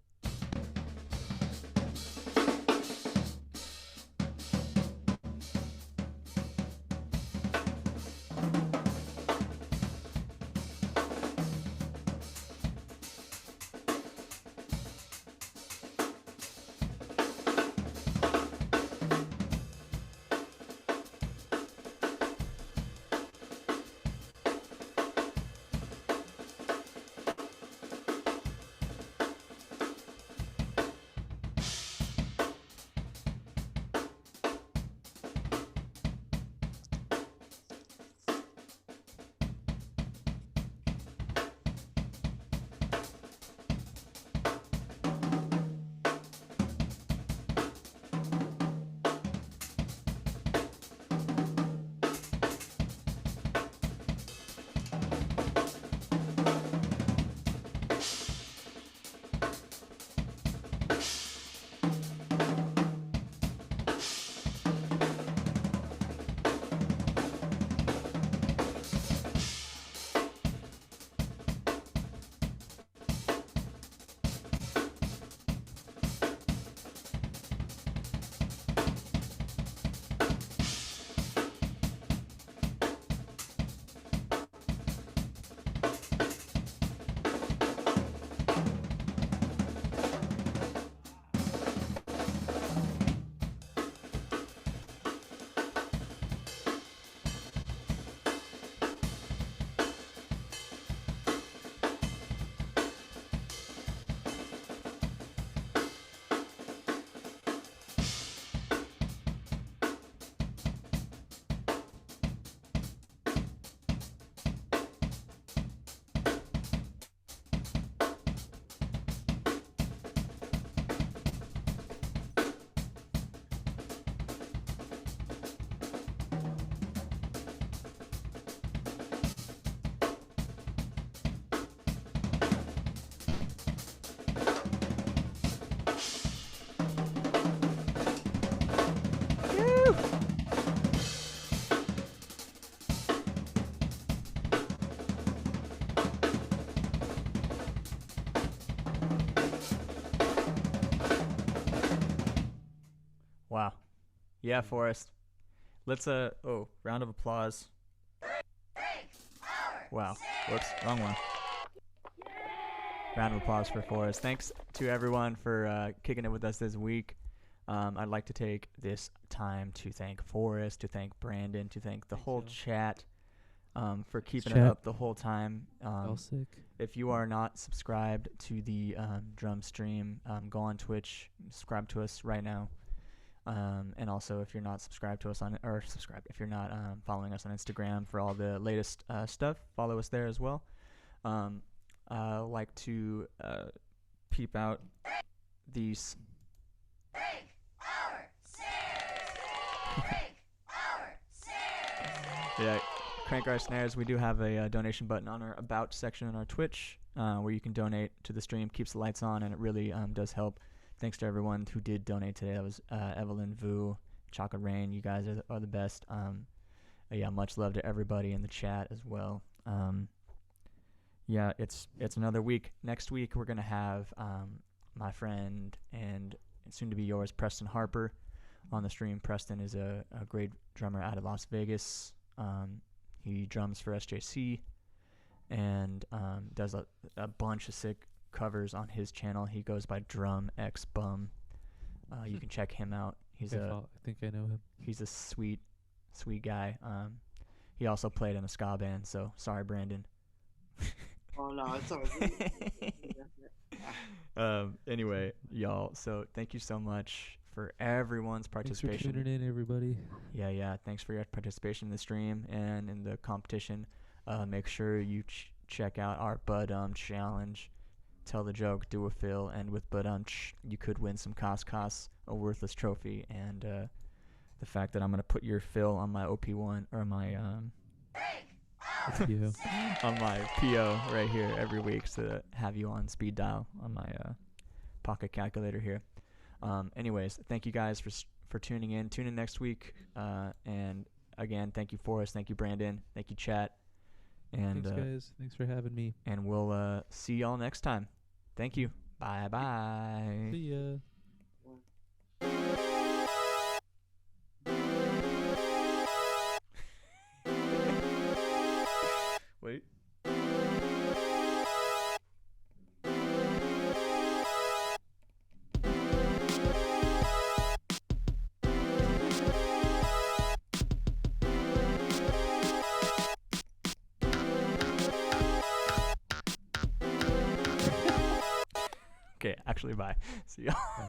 Wow. Yeah, Forrest. Let's round of applause. Wow. Whoops, wrong one. Round of applause for Forrest. Thanks to everyone for kicking it with us this week. I'd like to take this time to thank Forrest, to thank Brandon, to thank the whole chat for keeping it up the whole time. All sick. If you are not subscribed to the drum stream, go on Twitch, subscribe to us right now. And also, if you're not subscribed to us if you're not following us on Instagram for all the latest stuff, follow us there as well. I like to peep out these. Yeah, crank our snares. We do have a donation button on our About section on our Twitch where you can donate to the stream. Keeps the lights on, and it really does help thanks to everyone who did donate today. That was Evelyn, Vu, Chocolate Rain. You guys are the best. Yeah, much love to everybody in the chat as well. Yeah, it's another week. Next week we're gonna have my friend and soon to be yours, Preston Harper, on the stream. Preston is a great drummer out of Las Vegas. He drums for SJC and does a bunch of sick covers on his channel. He goes by Drum X Bum. You can check him out. I think I know him. He's a sweet guy. He also played in a ska band, so sorry, Brandon. Oh no, it's all good. Anyway, y'all, so thank you so much for everyone's participation. Thanks for tuning in, everybody. Yeah. Thanks for your participation in the stream and in the competition. Make sure you check out our Budum challenge. Tell the joke, do a fill, and with Budum, you could win some Kos, a worthless trophy, and the fact that I'm gonna put your fill on my OP1 or my on my PO right here every week to have you on speed dial on my pocket calculator here. Anyways, thank you guys for tuning in. Tune in next week. And again, thank you, Forrest. Thank you, Brandon. Thank you, chat. And thanks, guys. Thanks for having me. And we'll see y'all next time. Thank you. Bye. See ya. Wait. Okay, actually, bye. See y'all.